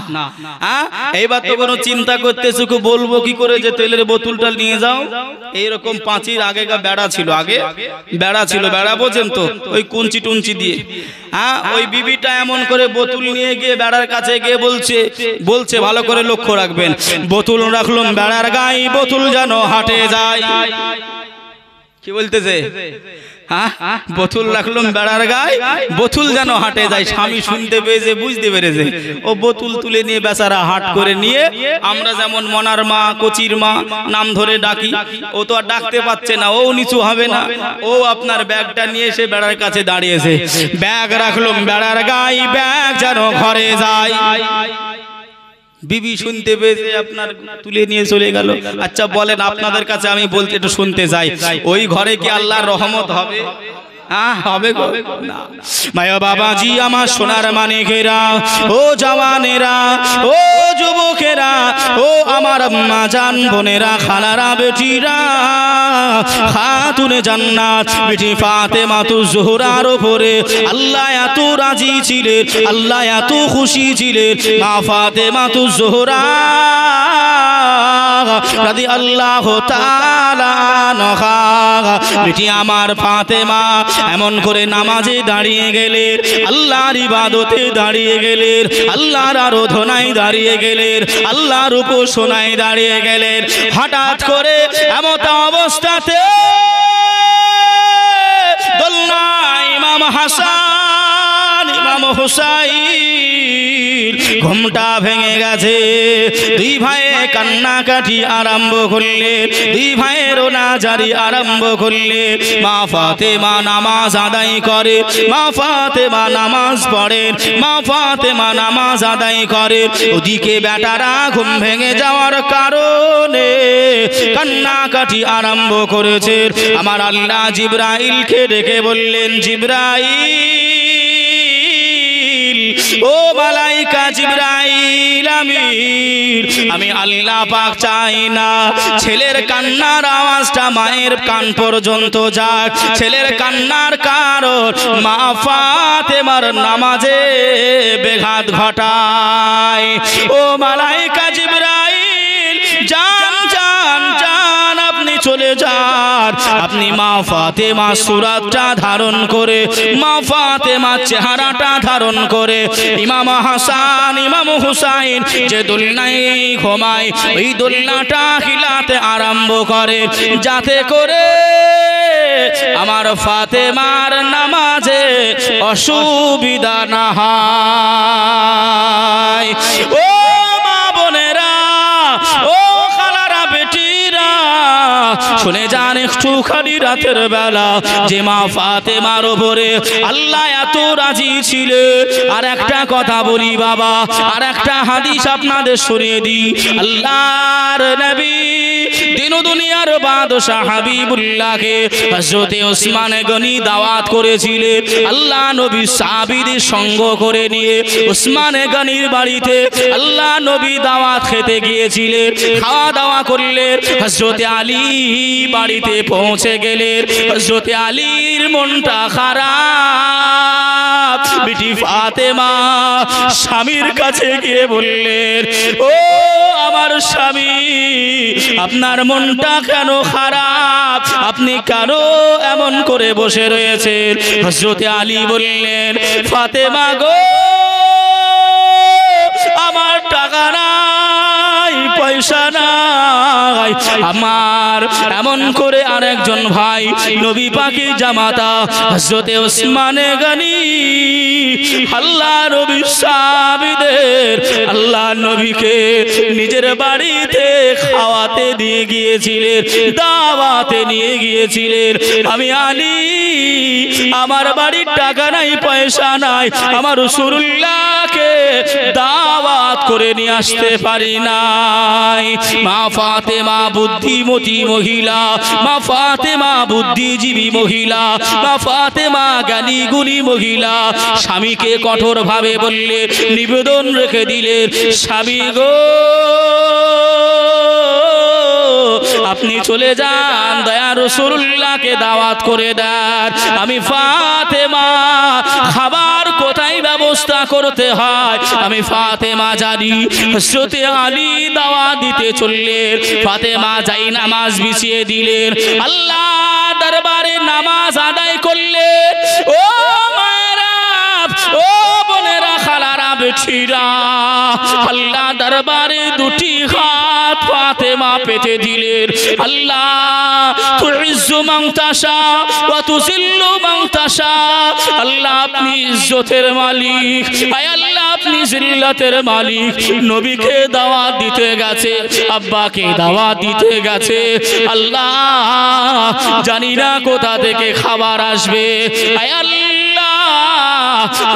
এইবার তো কোনো চিন্তা করতেছে, বলবো কি করে যে তেলের বোতলটা নিয়ে যাও। এইরকম 5-এর আগেকার বেড়া ছিল, আগে বেড়া ছিল, বেড়া বোঝেন তো, ওই কুঞ্চি টুঞ্চি দিয়ে। ওই বিবিটা এমন করে বোতল নিয়ে গিয়ে বেড়ার কাছে গিয়ে বলছে ভালো করে লক্ষ্য রাখবেন, বোতল রাখলাম বেড়ার গায়ে, বোতল যেন হাটে যায়। কি বলতেছে? বোতল রাখলাম বেড়ার গায়ে, বোতল যেন হাটে যায়। স্বামী শুনতে পেয়েছে, বুঝতে পেরেছে, ও বোতল তুলে নিয়ে বেচারা হাট করে নিয়ে, আমরা যেমন মনার মা, কচির মা নাম ধরে ডাকি, ও তো আর ডাকতে পারছে না, ও নিচু হবে না। ও আপনার ব্যাগটা নিয়ে এসে বেড়ার কাছে দাঁড়িয়েছে, ব্যাগ রাখলাম বেড়ার গায়ে, ব্যাগ যেন ঘরে যায়। বিবি শুনতে পেয়েছে, আপনার তুলে নিয়ে চলে গেল। আচ্ছা বলেন, আপনাদের কাছে আমি বলতে একটু শুনতে চাই, ওই ঘরে কি আল্লাহর রহমত হবে? হবে গো না। মায়া বাবাজি আমার সোনার মানিকেরা, ও জওয়ানেরা, ও যুবকেরা, ও আমার আম্মা জান বোনেরা, খালারা, বেটিরা, খাতুনে জান্নাত বিটি ফাতেমাতুজ জোহরার উপরে আল্লাহ এত রাজি ছিলেন, আল্লাহ এত খুশি ছিলেন। মা ফাতেমাতুজ জোহরা রাদিয়াল্লাহু তাআলা আনহা, বিটি আমার ফাতেমা এমন করে নামাজে দাঁড়িয়ে গেলেন, আল্লাহর ইবাদতে দাঁড়িয়ে গেলেন, আল্লাহর আরাধনায় দাঁড়িয়ে গেলেন, আল্লাহর উপাসনায় দাঁড়িয়ে গেলেন। হঠাৎ করে এমত অবস্থাতে দোলনা ইমাম হাসান, ইমাম হুসাইন ঘুমটা ভেঙে গেছে। 2 ভাইয়ে কান্নাকাটি আরম্ভ করলেন, 2 ভাইয়ের নাজারি আরম্ভ করলেন। মা ফাতেমা নামাজ আদায় করে, মা ফাতেমা নামাজ পড়েন, মা ফাতেমা নামাজ আদায় করে। ওদিকে বেটারা ঘুম ভেঙে যাওয়ার কারণে কান্নাকাটি আরম্ভ করেছে। আমার আল্লাহ জিবরাইলকে ডেকে বললেন, জিবরাইল, ও মালাইকা জিবরাইল আমিন, আমি আল্লাহ পাক চাই না ছেলের কান্নার আওয়াজটা মায়ের কান পর্যন্ত যাক। ছেলের কান্নার কারণ মা ফাতেমার নামাজে ব্যাঘাত ঘটায়। ও মালাইকা জিবরাইল, জান জান জান, আপনি চলে যান। আপনি মা ফাতেমা সুরাতটা ধারণ করে, মা ফাতেমা চেহারাটা ধারণ করে ইমাম হাসান ইমাম হুসাইন যে দোলনায় ঘুমায় ওই দোলনাটা হিলাতে আরম্ভ করে, যাতে করে আমার ফাতেমার নামাজে অসুবিধা না হয়। ও মা বোনেরা, ও খালারা, বেটিরা, শুনে যান একটুখানি রাতের বেলা যে মা ফাতেমার উপরে আল্লাহ এত রাজি ছিল। আর একটা কথা বলি বাবা, আর একটা হাদিস আপনাদের শুনিয়ে দিই। আল্লাহর নবী দিন দুনিয়ার বাদশাহ হাবিবুল্লাহকে হযরতে ওসমান গনি দাওয়াত করেছিলেন। আল্লাহ নবী সাহাবীদের সঙ্গ করে নিয়ে ওসমান গনির বাড়িতে আল্লাহ নবী দাওয়াত খেতে গিয়েছিলেন। খাওয়া দাওয়া করলেন। হযরতে আলী বাড়িতে পৌঁছে গেলেন। হযরতে আলীর মনটা খারাপ। বিটি ফাতেমা স্বামীর কাছে গিয়ে বললেন, ও আমার স্বামী, আপনার মনটা কেন খারাপ? আপনি কেন এমন করে বসে রয়েছেন? হযরতে আলী বললেন, ফাতেমা গো, আমার টাকা নাই, পয়সা নাই। আমার এমন করে আরেকজন ভাই নবী পাকের জামাতা হযরতে ওসমান গনি আল্লাহ নবী সাহাবীদের আল্লাহ নবীকে নিজের বাড়িতে খাওয়াতে দিয়ে গিয়েছিলেন, দাওয়াতে নিয়ে গিয়েছিলেন। আমি আলী, আমার বাড়ির টাকা নাই, পয়সা নাই, আমার রাসূলুল্লাহকে দাওয়াত করে নিয়ে আসতে পারি নাই। মা ফাতেমা বুদ্ধিমতী মহিলা, মা ফাতেমা বুদ্ধিজীবী মহিলা, মা ফাতেমা জ্ঞানী গুণী মহিলা স্বামীকে কঠোর ভাবে বললে, নিবেদন রেখে দিলেন, স্বামী গো, আপনি চলে যান, দয়া রাসূলুল্লাহকে দাওয়াত করে দেন। আমি ফাতেমা খাবার কোথায় ব্যবস্থা করতে হয় আমি ফাতেমা জানি। হযরতে আলী দাওয়াত দিতে চললেন। ফাতেমা যাই নামাজ বিছিয়ে দিলেন, আল্লাহ দরবারে নামাজ আদায় করলেন। ও মায়েরা, ও বোনেরা, খালারা, বেটিরা, আল্লাহ দরবারে দুটি হাত ফাতেমা পেতে দিলেন। আল্লাহ তুইজ্জু মান তাশা ওয়া তুযিল্লু মান তাশা। আল্লাহ আপনি ইজ্জতের মালিক, আয় আল্লাহ আপনি জিল্লাতের মালিক। নবীকে দাওয়াত দিতে গেছে, আব্বাকে দাওয়াত দিতে গেছে। আল্লাহ জানি না কোথা থেকে খাবার আসবে, আয় আল্লাহ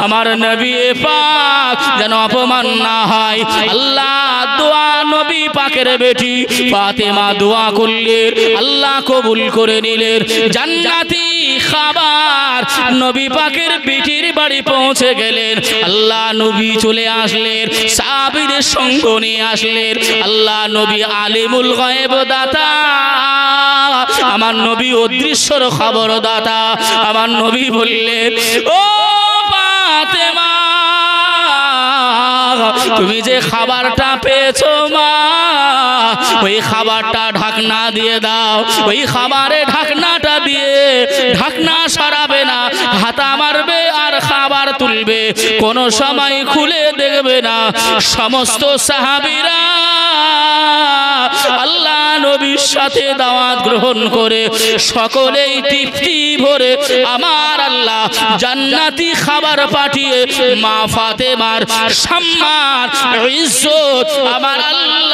আমার নবী পাক যেন অপমান না হয়। আল্লাহ দোয়া নবী পাকের বেটি ফাতেমা দোয়া করলেন, আল্লাহ কবুল করে নিলেন। জান্নাতি খাবার নবী পাকের বেটির বাড়ি পৌঁছে গেলেন। আল্লাহ নবী চলে আসলেন, সাহাবীদের সঙ্গ নিয়ে আসলেন। আল্লাহ নবী আলিমুল গায়ব দাতা, আমার নবী অদৃশ্যর খবর দাতা। আমার নবী বললেন, ও ফাতেমা, তুমি যে খাবারটা পেয়েছো মা, ওই খাবারটা ঢাকনা দিয়ে দাও। ওই খাবারে ঢাকনাটা দিয়ে ঢাকনা সরাবে না, হাতা মারবে আর খাবার তুলবে, কোনো সময় খুলে দেখবে না। সমস্ত সাহাবীরা আল্লাহ নবীর সাথে দাওয়াত গ্রহণ করে সকলেই তৃপ্তি ভরে আমার আল্লাহ জান্নাতি খাবার পাঠিয়ে মা ফাতেমার সম্মান ইজ্জত আমার আল্লাহ